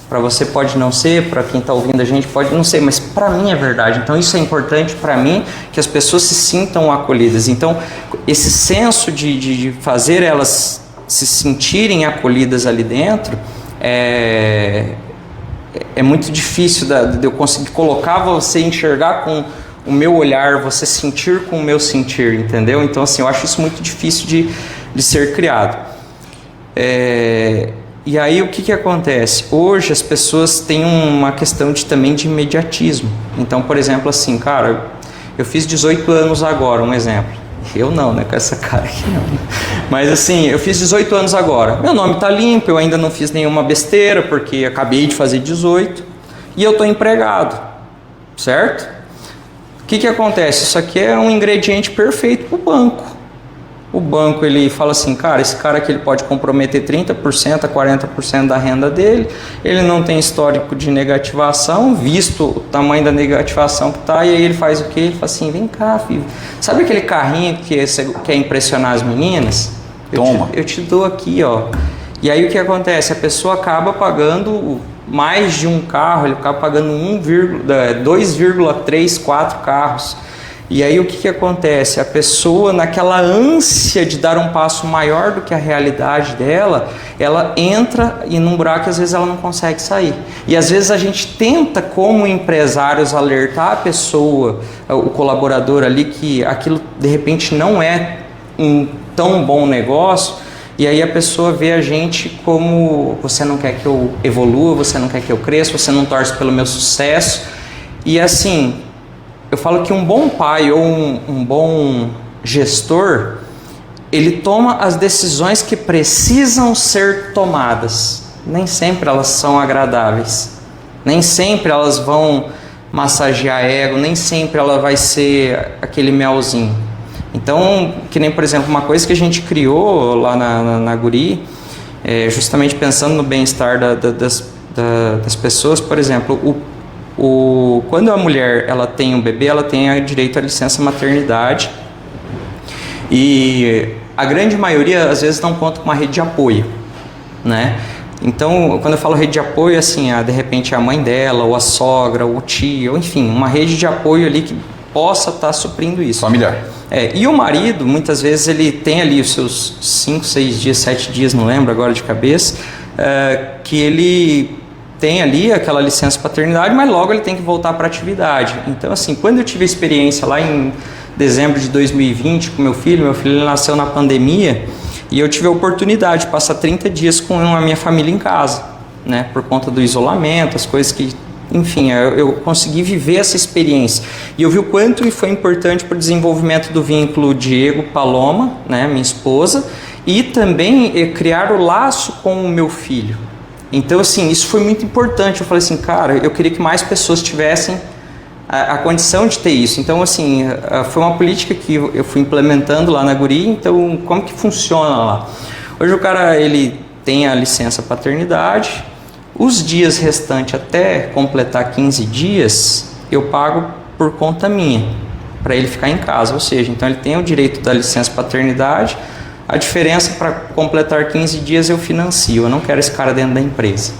Speaker 2: Para você pode não ser, para quem está ouvindo a gente pode não ser, mas para mim é verdade. Então isso é importante para mim, que as pessoas se sintam acolhidas. Então esse senso de fazer elas se sentirem acolhidas ali dentro é é muito difícil de eu conseguir colocar você, enxergar com o meu olhar, você sentir com o meu sentir, entendeu? Então, assim, eu acho isso muito difícil de ser criado. E aí, o que acontece? Hoje, as pessoas têm uma questão também de imediatismo. Então, por exemplo, assim, cara, eu fiz 18 anos agora, um exemplo. Eu não, né? Com essa cara aqui não. Mas assim, eu fiz 18 anos agora. Meu nome tá limpo, eu ainda não fiz nenhuma besteira, porque acabei de fazer 18. E eu tô empregado, certo? O que acontece? Isso aqui é um ingrediente perfeito para o banco. O banco, ele fala assim, cara, esse cara aqui ele pode comprometer 30% a 40% da renda dele, ele não tem histórico de negativação, visto o tamanho da negativação que está, e aí ele faz o quê? Ele fala assim, vem cá, filho, sabe aquele carrinho que você quer impressionar as meninas?
Speaker 1: Toma.
Speaker 2: Eu te dou aqui, ó. E aí o que acontece? A pessoa acaba pagando mais de um carro, ele acaba pagando 2,3, 4 carros. E aí o que acontece? A pessoa, naquela ânsia de dar um passo maior do que a realidade dela, ela entra e num buraco que às vezes ela não consegue sair. E às vezes a gente tenta, como empresários, alertar a pessoa, o colaborador ali, que aquilo de repente não é um tão bom negócio, e aí a pessoa vê a gente como, você não quer que eu evolua, você não quer que eu cresça, você não torce pelo meu sucesso. E assim, eu falo que um bom pai ou um bom gestor, ele toma as decisões que precisam ser tomadas. Nem sempre elas são agradáveis, nem sempre elas vão massagear ego, nem sempre ela vai ser aquele melzinho. Então, que nem, por exemplo, uma coisa que a gente criou lá na Guri, justamente pensando no bem-estar das pessoas, por exemplo, quando a mulher ela tem um bebê, ela tem direito à licença maternidade, e a grande maioria às vezes não conta com uma rede de apoio, né? Então, quando eu falo rede de apoio, assim, de repente a mãe dela, ou a sogra, ou o tio, ou enfim, uma rede de apoio ali que possa estar suprindo isso.
Speaker 1: Familiar.
Speaker 2: E o marido, muitas vezes, ele tem ali os seus 5, 6 dias, 7 dias, não lembro agora de cabeça, que ele tem ali aquela licença paternidade, mas logo ele tem que voltar para a atividade. Então, assim, quando eu tive a experiência lá em dezembro de 2020 com meu filho ele nasceu na pandemia, e eu tive a oportunidade de passar 30 dias com a minha família em casa, né, por conta do isolamento, as coisas que, enfim, eu consegui viver essa experiência. E eu vi o quanto foi importante para o desenvolvimento do vínculo Diego-Paloma, né, minha esposa, e também criar o laço com o meu filho. Então, assim, isso foi muito importante. Eu falei assim, cara, eu queria que mais pessoas tivessem a condição de ter isso. Então, assim, foi uma política que eu fui implementando lá na Guri. Então, como que funciona lá? Hoje o cara, ele tem a licença paternidade. Os dias restantes até completar 15 dias, eu pago por conta minha, para ele ficar em casa. Ou seja, então ele tem o direito da licença paternidade. A diferença para completar 15 dias eu financio, eu não quero esse cara dentro da empresa.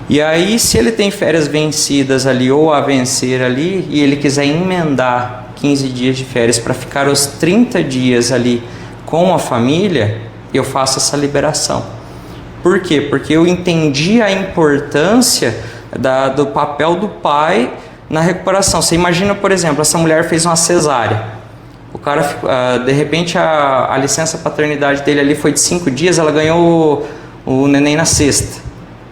Speaker 2: E aí, se ele tem férias vencidas ali ou a vencer ali, e ele quiser emendar 15 dias de férias para ficar os 30 dias ali com a família, eu faço essa liberação. Por quê? Porque eu entendi a importância do papel do pai na recuperação. Você imagina, por exemplo, essa mulher fez uma cesárea. O cara, de repente, a licença paternidade dele ali foi de 5 dias, ela ganhou o neném na sexta,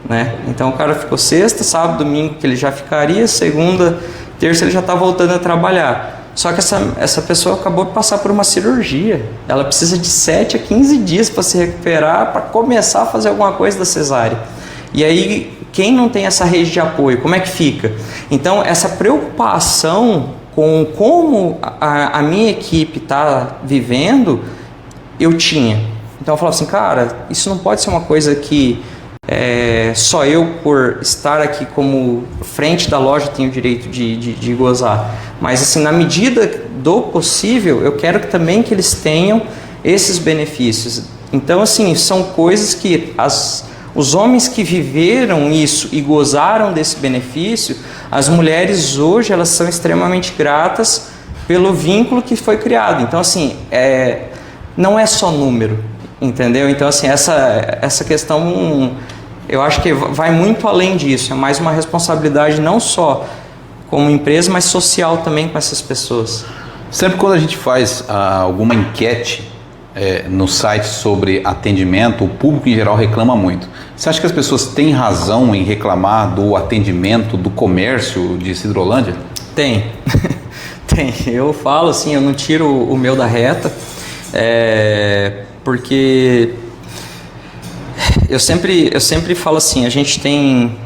Speaker 2: né? Então o cara ficou sexta, sábado, domingo que ele já ficaria, segunda, terça ele já está voltando a trabalhar. Só que essa pessoa acabou de passar por uma cirurgia, ela precisa de 7 a 15 dias para se recuperar, para começar a fazer alguma coisa da cesárea. E aí, quem não tem essa rede de apoio, como é que fica? Então, essa preocupação com como a minha equipe está vivendo, eu tinha. Então eu falava assim, cara, isso não pode ser uma coisa que só eu, por estar aqui como frente da loja, tenho o direito de gozar. Mas assim, na medida do possível, eu quero também que eles tenham esses benefícios. Então assim, são coisas que os homens que viveram isso e gozaram desse benefício, as mulheres hoje elas são extremamente gratas pelo vínculo que foi criado. Então assim, não é só número, entendeu? Então assim, essa questão eu acho que vai muito além disso, é mais uma responsabilidade não só como empresa, mas social também com essas pessoas.
Speaker 1: Sempre quando a gente faz alguma enquete no site sobre atendimento, o público em geral reclama muito. Você acha que as pessoas têm razão em reclamar do atendimento, do comércio de Sidrolândia?
Speaker 2: Tem. Tem. Eu falo assim, eu não tiro o meu da reta, porque eu sempre falo assim, a gente tem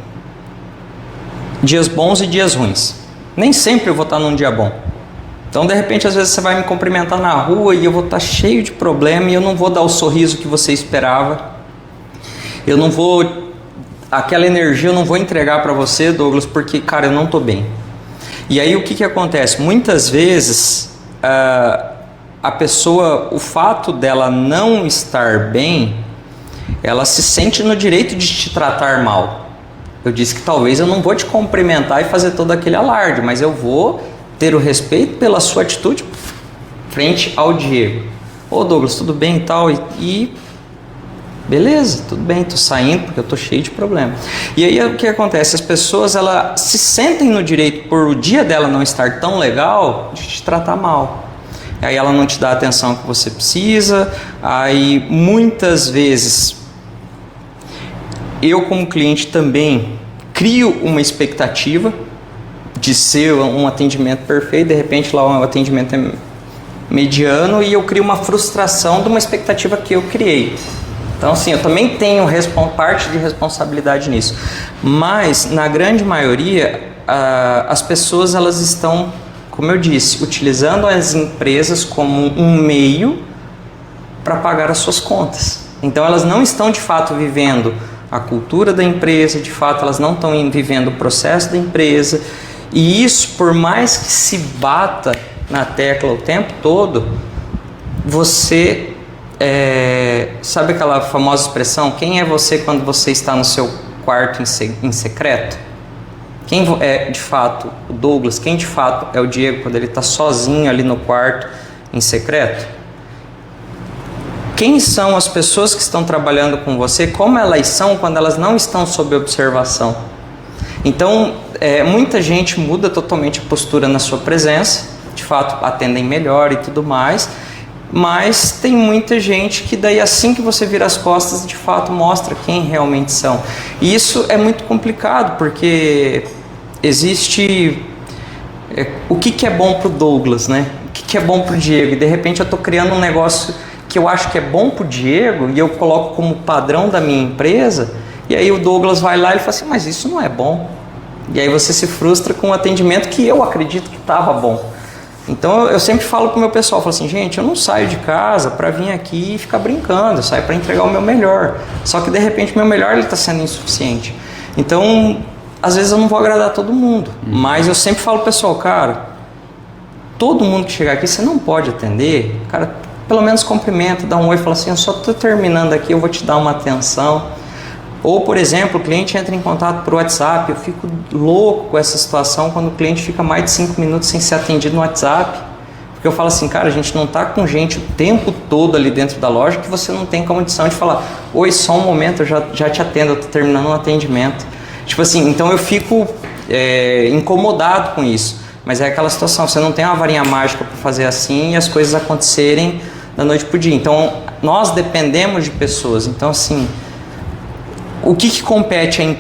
Speaker 2: dias bons e dias ruins. Nem sempre eu vou estar num dia bom. Então, de repente, às vezes você vai me cumprimentar na rua e eu vou estar cheio de problema e eu não vou dar o sorriso que você esperava. Eu não vou... Aquela energia eu não vou entregar para você, Douglas, porque, cara, eu não estou bem. E aí, o que acontece? Muitas vezes, a pessoa, o fato dela não estar bem, ela se sente no direito de te tratar mal. Eu disse que talvez eu não vou te cumprimentar e fazer todo aquele alarde, mas eu vou ter o respeito pela sua atitude frente ao Diego. Ô Douglas, tudo bem e tal? E beleza, tudo bem, tô saindo porque eu tô cheio de problema. E aí o que acontece? As pessoas elas se sentem no direito, por o dia dela não estar tão legal, de te tratar mal. Aí ela não te dá a atenção que você precisa, aí muitas vezes eu como cliente também crio uma expectativa de ser um atendimento perfeito, de repente lá o atendimento é mediano e eu crio uma frustração de uma expectativa que eu criei. Então assim, eu também tenho parte de responsabilidade nisso. Mas na grande maioria, as pessoas elas estão, como eu disse, utilizando as empresas como um meio para pagar as suas contas. Então elas não estão de fato vivendo a cultura da empresa, de fato elas não estão vivendo o processo da empresa. E isso, por mais que se bata na tecla o tempo todo, você sabe aquela famosa expressão, quem é você quando você está no seu quarto em secreto? Quem é de fato o Douglas? Quem de fato é o Diego quando ele está sozinho ali no quarto em secreto? Quem são as pessoas que estão trabalhando com você? Como elas são quando elas não estão sob observação? Então, muita gente muda totalmente a postura na sua presença, de fato atendem melhor e tudo mais, mas tem muita gente que daí assim que você vira as costas, de fato mostra quem realmente são. E isso é muito complicado, porque existe o que é bom para o Douglas, né? O que é bom para o Diego, e de repente eu estou criando um negócio que eu acho que é bom para o Diego, e eu coloco como padrão da minha empresa, e aí o Douglas vai lá e fala assim, mas isso não é bom. E aí você se frustra com um atendimento que eu acredito que estava bom. Então eu sempre falo para o meu pessoal, falo assim, gente, eu não saio de casa para vir aqui e ficar brincando, eu saio para entregar o meu melhor. Só que de repente o meu melhor está sendo insuficiente. Então, às vezes eu não vou agradar todo mundo, mas eu sempre falo pro pessoal, cara, todo mundo que chegar aqui, você não pode atender, cara, pelo menos cumprimenta, dá um oi, fala assim, eu só estou terminando aqui, eu vou te dar uma atenção. Ou, por exemplo, o cliente entra em contato por WhatsApp, eu fico louco com essa situação quando o cliente fica mais de 5 minutos sem ser atendido no WhatsApp. Porque eu falo assim, cara, a gente não está com gente o tempo todo ali dentro da loja que você não tem condição de falar, oi, só um momento, eu já te atendo, eu estou terminando um atendimento. Tipo assim, então eu fico incomodado com isso. Mas é aquela situação, você não tem uma varinha mágica para fazer assim e as coisas acontecerem da noite para o dia. Então, nós dependemos de pessoas. Então, assim, o que compete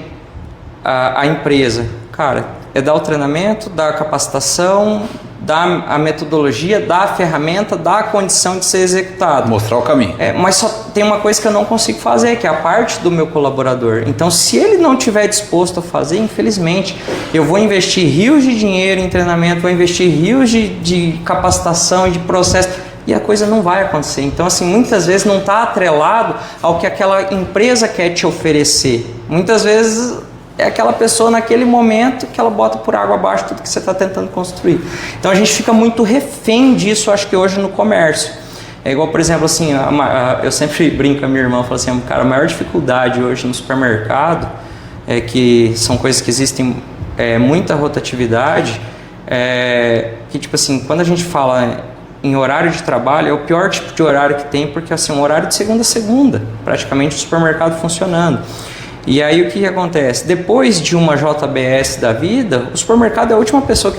Speaker 2: a empresa? Cara, é dar o treinamento, dar a capacitação, dar a metodologia, dar a ferramenta, dar a condição de ser executado.
Speaker 1: Mostrar o caminho.
Speaker 2: Mas só tem uma coisa que eu não consigo fazer, que é a parte do meu colaborador. Então, se ele não estiver disposto a fazer, infelizmente, eu vou investir rios de dinheiro em treinamento, vou investir rios de capacitação e de processo, e a coisa não vai acontecer. Então, assim, muitas vezes não está atrelado ao que aquela empresa quer te oferecer. Muitas vezes é aquela pessoa naquele momento que ela bota por água abaixo tudo que você está tentando construir. Então a gente fica muito refém disso, acho que hoje no comércio. É igual, por exemplo, assim, eu sempre brinco com a minha irmã, falo assim, cara, a maior dificuldade hoje no supermercado é que são coisas que existem muita rotatividade, que tipo assim, quando a gente fala em horário de trabalho, é o pior tipo de horário que tem, porque assim, um horário de segunda a segunda, praticamente o supermercado funcionando. E aí o que acontece? Depois de uma JBS da vida, o supermercado é a última pessoa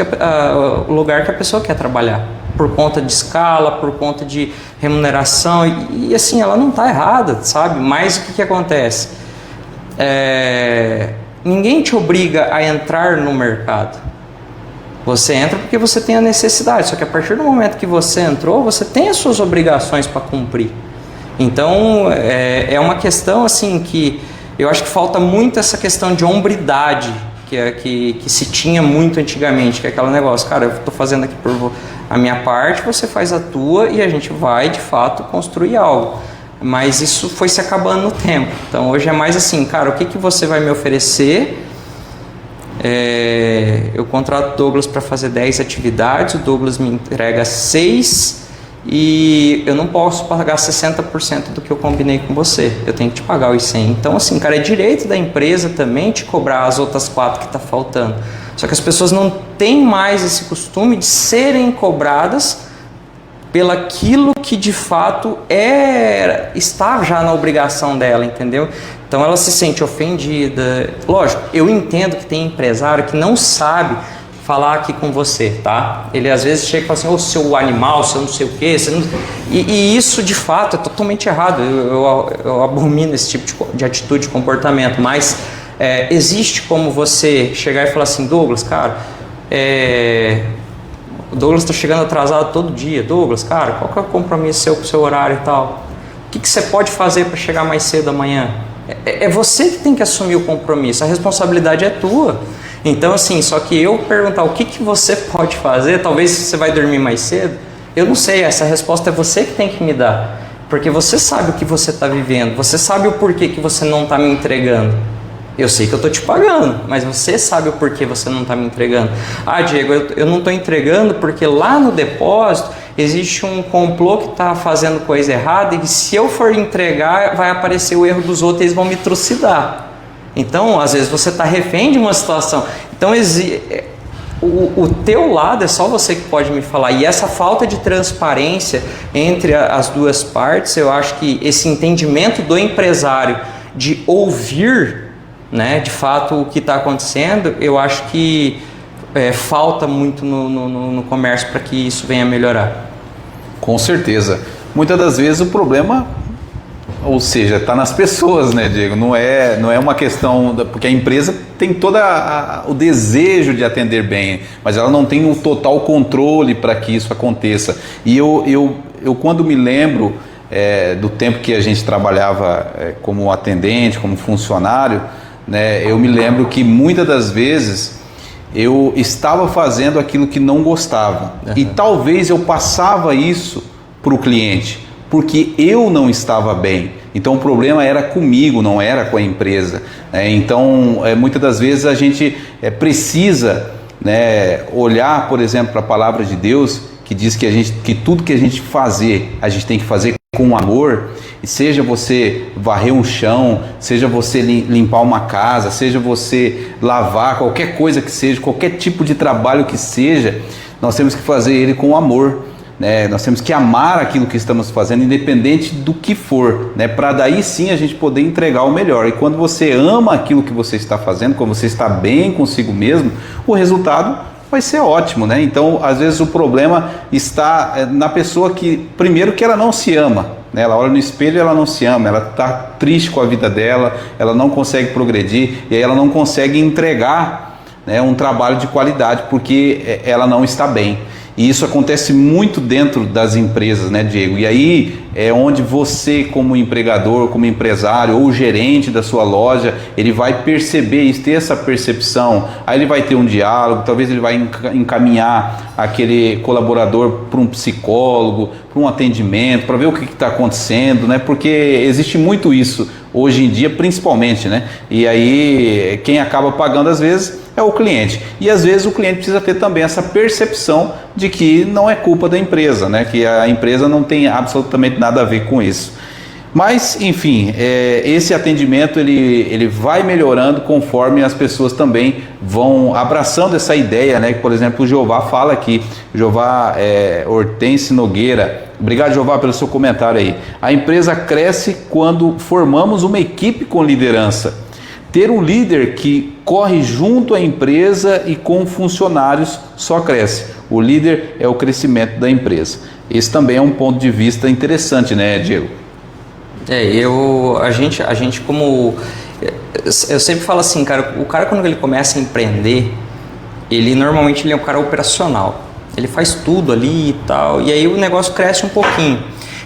Speaker 2: o lugar que a pessoa quer trabalhar. Por conta de escala, por conta de remuneração, e assim, ela não está errada, sabe? Mas o que acontece? Ninguém te obriga a entrar no mercado. Você entra porque você tem a necessidade, só que a partir do momento que você entrou, você tem as suas obrigações para cumprir. Então, é uma questão assim que eu acho que falta muito essa questão de hombridade que se tinha muito antigamente, que é aquele negócio, cara, eu estou fazendo aqui por a minha parte, você faz a tua e a gente vai, de fato, construir algo. Mas isso foi se acabando no tempo. Então, hoje é mais assim, cara, o que você vai me oferecer? Eu contrato o Douglas para fazer 10 atividades, o Douglas me entrega 6 e eu não posso pagar 60% do que eu combinei com você, eu tenho que te pagar os 100. Então assim, cara, é direito da empresa também te cobrar as outras 4 que está faltando. Só que as pessoas não têm mais esse costume de serem cobradas pelaquilo que de fato está já na obrigação dela, entendeu? Então ela se sente ofendida. Lógico, eu entendo que tem empresário que não sabe falar aqui com você, tá? Ele às vezes chega e fala assim, ô seu animal, seu não sei o quê, e isso de fato é totalmente errado. Eu abomino esse tipo de atitude, de comportamento, mas existe como você chegar e falar assim, Douglas, cara, o Douglas está chegando atrasado todo dia. Douglas, cara, qual que é o compromisso seu com o seu horário e tal? O que você pode fazer para chegar mais cedo amanhã? É você que tem que assumir o compromisso, a responsabilidade é tua. Então assim, só que eu perguntar o que você pode fazer, talvez você vai dormir mais cedo, eu não sei, essa resposta é você que tem que me dar. Porque você sabe o que você está vivendo, você sabe o porquê que você não está me entregando. Eu sei que eu estou te pagando, mas você sabe o porquê você não está me entregando. Ah, Diego, eu não estou entregando porque lá no depósito existe um complô que está fazendo coisa errada e se eu for entregar vai aparecer o erro dos outros e eles vão me trucidar. Então, às vezes você está refém de uma situação. Então, o teu lado é só você que pode me falar. E essa falta de transparência entre as duas partes, eu acho que esse entendimento do empresário de ouvir, né, de fato o que está acontecendo, eu acho que falta muito no comércio para que isso venha a melhorar.
Speaker 1: Com certeza. Muitas das vezes o problema, ou seja, está nas pessoas, né, Diego? Não é uma questão, porque a empresa tem todo o desejo de atender bem, mas ela não tem um total controle para que isso aconteça. E eu quando me lembro do tempo que a gente trabalhava como atendente, como funcionário, né, eu me lembro que muitas das vezes eu estava fazendo aquilo que não gostava. Uhum. E talvez eu passava isso para o cliente, porque eu não estava bem. Então o problema era comigo, não era com a empresa. Então muitas das vezes a gente precisa, né, olhar, por exemplo, para a palavra de Deus, que diz que tudo que a gente fazer, a gente tem que fazer com amor. E seja você varrer um chão, seja você limpar uma casa, seja você lavar, qualquer coisa que seja, qualquer tipo de trabalho que seja, nós temos que fazer ele com amor. Nós temos que amar aquilo que estamos fazendo, independente do que for, né? Para daí sim a gente poder entregar o melhor. E quando você ama aquilo que você está fazendo, quando você está bem consigo mesmo, o resultado vai ser ótimo, né? Então, às vezes o problema está na pessoa que, primeiro, que ela não se ama, né? Ela olha no espelho e ela não se ama, ela está triste com a vida dela, ela não consegue progredir e aí ela não consegue entregar, né, um trabalho de qualidade porque ela não está bem. E isso acontece muito dentro das empresas, né, Diego? E aí é onde você, como empregador, como empresário ou gerente da sua loja, ele vai perceber isso, ter essa percepção. Aí ele vai ter um diálogo, talvez ele vai encaminhar aquele colaborador para um psicólogo, para um atendimento, para ver o que está acontecendo, né? Porque existe muito isso hoje em dia, principalmente, né? E aí quem acaba pagando às vezes é o cliente. E às vezes o cliente precisa ter também essa percepção de que não é culpa da empresa, né? Que a empresa não tem absolutamente nada a ver com isso. Mas, enfim, esse atendimento ele vai melhorando conforme as pessoas também vão abraçando essa ideia, né? Que, por exemplo, o Jeová fala aqui, Jeová Hortense Nogueira. Obrigado, Jeová, pelo seu comentário aí. A empresa cresce quando formamos uma equipe com liderança. Ter um líder que corre junto à empresa e com funcionários só cresce. O líder é o crescimento da empresa. Esse também é um ponto de vista interessante, né, Diego?
Speaker 2: A gente como... Eu sempre falo assim, cara, o cara quando ele começa a empreender, normalmente ele é um cara operacional. Ele faz tudo ali e tal, e aí o negócio cresce um pouquinho.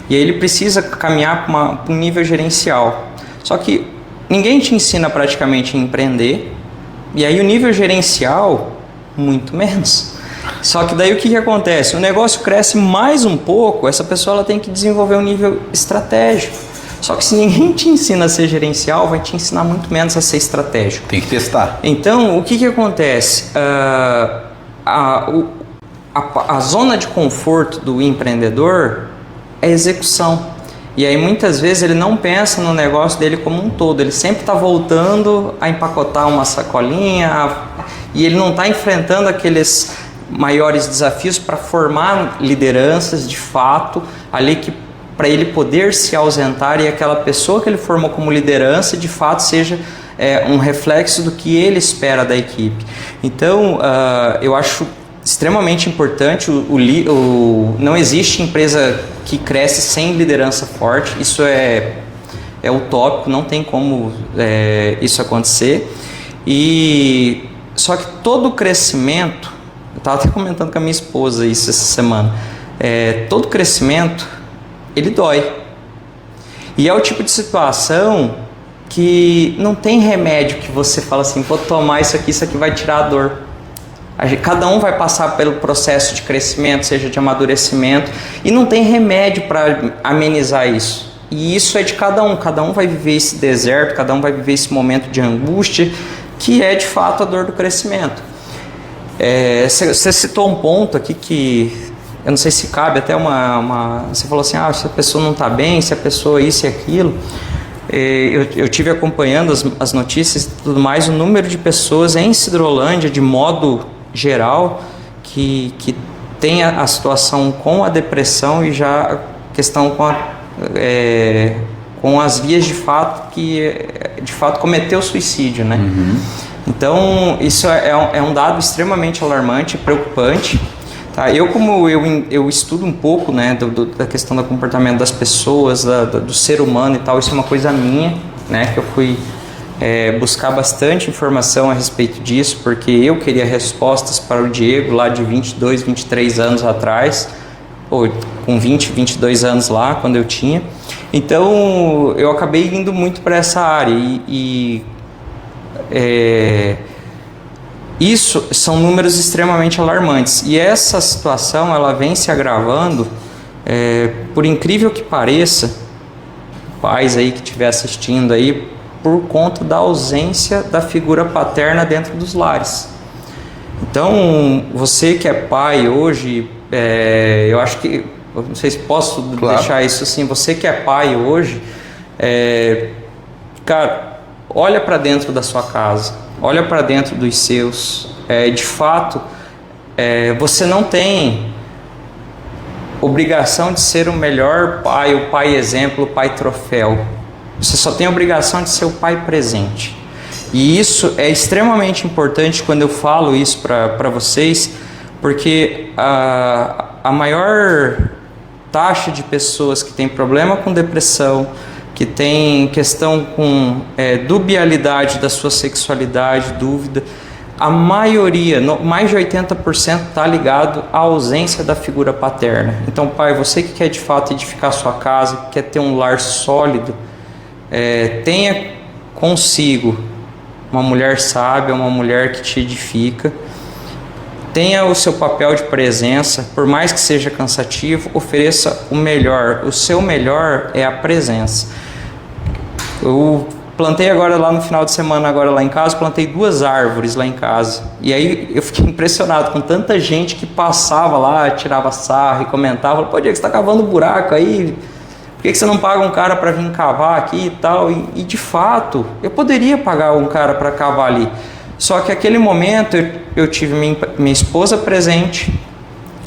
Speaker 2: E aí ele precisa caminhar para um nível gerencial. Só que ninguém te ensina praticamente a empreender, e aí o nível gerencial, muito menos. Só que daí o que acontece? O negócio cresce mais um pouco, essa pessoa ela tem que desenvolver um nível estratégico. Só que se ninguém te ensina a ser gerencial, vai te ensinar muito menos a ser estratégico.
Speaker 1: Tem que testar.
Speaker 2: Então, o que acontece? A zona de conforto do empreendedor é execução. E aí muitas vezes ele não pensa no negócio dele como um todo, ele sempre está voltando a empacotar uma sacolinha e ele não está enfrentando aqueles maiores desafios para formar lideranças de fato, ali que para ele poder se ausentar e aquela pessoa que ele formou como liderança de fato seja um reflexo do que ele espera da equipe. Então eu acho extremamente importante, não existe empresa que cresce sem liderança forte, isso é utópico, não tem como isso acontecer. E só que todo crescimento, eu estava até comentando com a minha esposa isso essa semana, todo crescimento ele dói, e é o tipo de situação que não tem remédio que você fala assim, vou tomar isso aqui vai tirar a dor. Cada um vai passar pelo processo de crescimento, seja de amadurecimento, e não tem remédio para amenizar isso. E isso é de cada um vai viver esse deserto, cada um vai viver esse momento de angústia, que é de fato a dor do crescimento. Você citou um ponto aqui que eu não sei se cabe até você falou assim, se a pessoa não está bem, se a pessoa isso e aquilo. Eu tive acompanhando as notícias e tudo mais, o número de pessoas em Sidrolândia, de modo geral, que tem a situação com a depressão e já a questão com as vias de fato que de fato cometeu suicídio, né? Uhum. Então isso é um dado extremamente alarmante, preocupante. Tá? Como eu estudo um pouco, né, da questão do comportamento das pessoas, do ser humano e tal, isso é uma coisa minha, né, que eu fui buscar bastante informação a respeito disso, porque eu queria respostas para o Diego lá de 22, 23 anos atrás, ou com 20, 22 anos lá, quando eu tinha. Então eu acabei indo muito para essa área isso são números extremamente alarmantes, e essa situação ela vem se agravando, por incrível que pareça, pais aí que estiver assistindo aí, por conta da ausência da figura paterna dentro dos lares. Então, você que é pai hoje, eu acho que, não sei se posso deixar isso assim, você que é pai hoje, cara, olha para dentro da sua casa, olha para dentro dos seus. De fato, você não tem obrigação de ser o melhor pai, o pai exemplo, o pai troféu. Você só tem a obrigação de ser o pai presente. E isso é extremamente importante quando eu falo isso para vocês, porque a maior taxa de pessoas que tem problema com depressão, que tem questão com dubialidade da sua sexualidade, dúvida, a maioria, mais de 80% está ligado à ausência da figura paterna. Então, pai, você que quer de fato edificar a sua casa, quer ter um lar sólido, tenha consigo uma mulher sábia, uma mulher que te edifica, tenha o seu papel de presença, por mais que seja cansativo, ofereça o melhor. O seu melhor é a presença. Eu plantei agora lá no final de semana, agora lá em casa, plantei 2 árvores lá em casa. E aí eu fiquei impressionado com tanta gente que passava lá, tirava sarro e comentava, pô, Diego, você está cavando buraco aí, por que você não paga um cara para vir cavar aqui e tal? E de fato, eu poderia pagar um cara para cavar ali. Só que naquele momento eu tive minha esposa presente,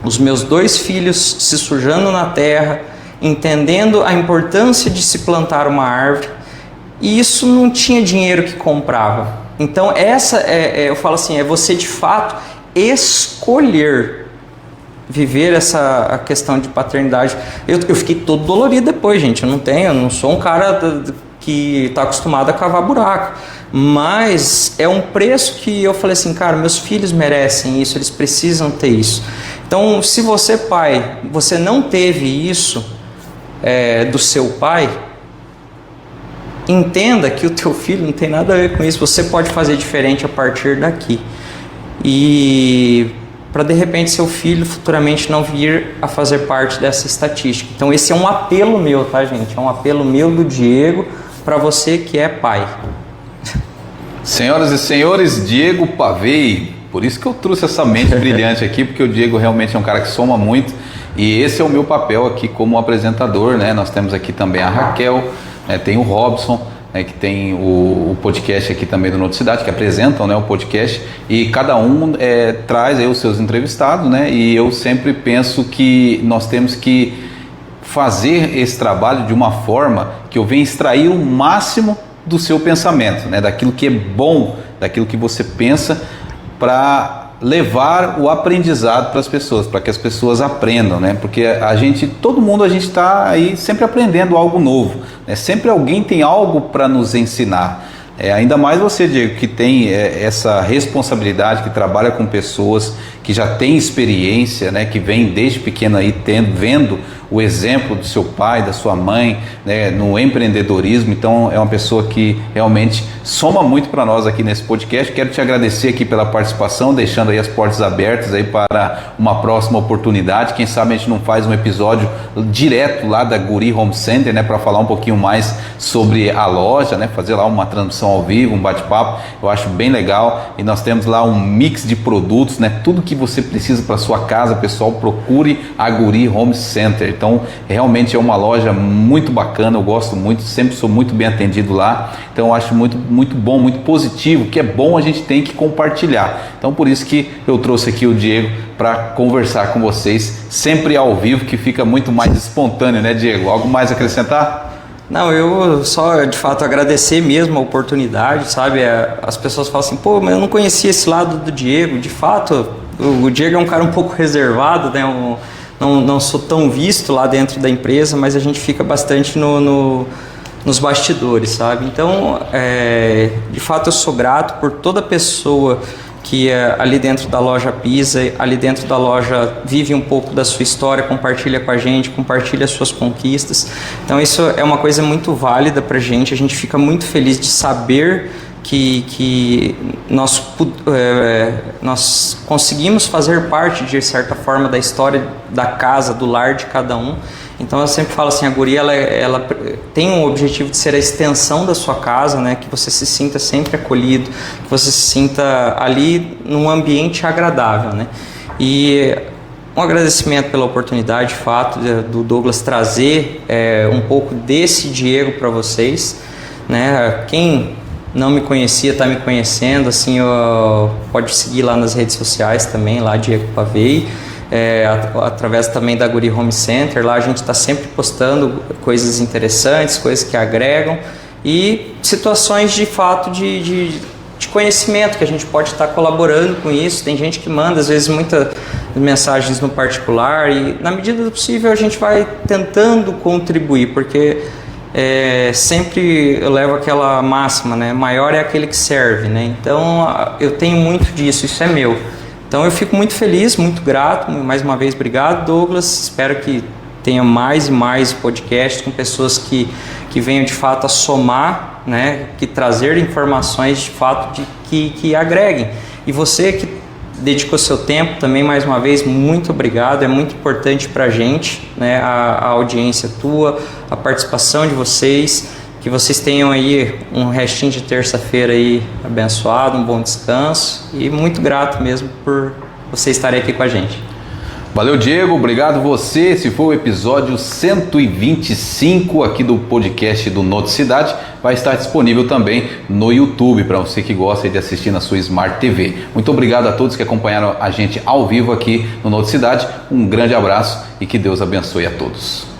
Speaker 2: os meus 2 filhos se sujando na terra, entendendo a importância de se plantar uma árvore. E isso não tinha dinheiro que comprava. Então eu falo assim, é você de fato escolher viver a questão de paternidade. Eu fiquei todo dolorido depois, gente. Eu não sou um cara que está acostumado a cavar buraco. Mas é um preço que eu falei assim, cara, meus filhos merecem isso, eles precisam ter isso. Então, se você, pai, você não teve isso do seu pai, entenda que o teu filho não tem nada a ver com isso. Você pode fazer diferente a partir daqui. E para de repente seu filho futuramente não vir a fazer parte dessa estatística. Então esse é um apelo meu, tá, gente? É um apelo meu do Diego para você que é pai.
Speaker 1: Senhoras e senhores, Diego Pavei. Por isso que eu trouxe essa mente brilhante aqui, porque o Diego realmente é um cara que soma muito. E esse é o meu papel aqui como apresentador, né? Nós temos aqui também a Raquel, né? Tem o Robson, que tem o podcast aqui também do Noticidade, que apresentam, né, o podcast, e cada um traz aí os seus entrevistados, né, e eu sempre penso que nós temos que fazer esse trabalho de uma forma que eu venha extrair o máximo do seu pensamento, né, daquilo que é bom, daquilo que você pensa, para levar o aprendizado para as pessoas, para que as pessoas aprendam, né? Porque todo mundo está aí sempre aprendendo algo novo, né? Sempre alguém tem algo para nos ensinar. Ainda mais você, Diego, que tem essa responsabilidade, que trabalha com pessoas que já têm experiência, né? Que vem desde pequeno aí vendo o exemplo do seu pai, da sua mãe, né? No empreendedorismo. Então é uma pessoa que realmente soma muito para nós aqui nesse podcast. Quero te agradecer aqui pela participação, deixando aí as portas abertas aí para uma próxima oportunidade. Quem sabe a gente não faz um episódio direto lá da Guri Home Center, né? Para falar um pouquinho mais sobre a loja, né? Fazer lá uma transmissão ao vivo, um bate-papo. Eu acho bem legal. E nós temos lá um mix de produtos, né? Tudo que você precisa para sua casa, pessoal, procure a Guri Home Center. Então, realmente é uma loja muito bacana, eu gosto muito, sempre sou muito bem atendido lá. Então, eu acho muito, muito bom, muito positivo, que é bom a gente tem que compartilhar. Então, por isso que eu trouxe aqui o Diego para conversar com vocês, sempre ao vivo, que fica muito mais espontâneo, né, Diego? Algo mais a acrescentar?
Speaker 2: Não, eu só de fato agradecer mesmo a oportunidade, sabe? As pessoas falam assim, pô, mas eu não conhecia esse lado do Diego. De fato, o Diego é um cara um pouco reservado, né? Não sou tão visto lá dentro da empresa, mas a gente fica bastante nos bastidores, sabe? Então, de fato eu sou grato por toda pessoa que ali dentro da loja pisa, ali dentro da loja vive um pouco da sua história, compartilha com a gente, compartilha as suas conquistas. Então isso é uma coisa muito válida pra gente, a gente fica muito feliz de saber que nós conseguimos fazer parte, de certa forma, da história da casa, do lar de cada um. Então eu sempre falo assim, a Guri ela tem um objetivo de ser a extensão da sua casa, né? Que você se sinta sempre acolhido, que você se sinta ali num ambiente agradável, né? E um agradecimento pela oportunidade, de fato, do Douglas trazer um pouco desse Diego para vocês, né? Quem não me conhecia, está me conhecendo, assim, pode seguir lá nas redes sociais também, lá Diego Pavei, através também da Guri Home Center. Lá a gente está sempre postando coisas interessantes, coisas que agregam e situações de fato de conhecimento, que a gente pode estar colaborando com isso. Tem gente que manda às vezes muitas mensagens no particular e na medida do possível a gente vai tentando contribuir, porque sempre eu levo aquela máxima, né? Maior é aquele que serve, né? Então eu tenho muito disso, isso é meu. Então eu fico muito feliz, muito grato. Mais uma vez, obrigado, Douglas. Espero que tenha mais e mais podcasts com pessoas que venham de fato a somar, né? Que trazer informações de fato que agreguem. E você que dedicou seu tempo também, mais uma vez, muito obrigado. É muito importante para a gente, né? A audiência tua, a participação de vocês. Que vocês tenham aí um restinho de terça-feira aí abençoado, um bom descanso e muito grato mesmo por vocês estarem aqui com a gente.
Speaker 1: Valeu, Diego, obrigado você. Esse foi o episódio 125 aqui do podcast do Noticidade. Vai estar disponível também no YouTube para você que gosta de assistir na sua Smart TV. Muito obrigado a todos que acompanharam a gente ao vivo aqui no Noticidade. Um grande abraço e que Deus abençoe a todos.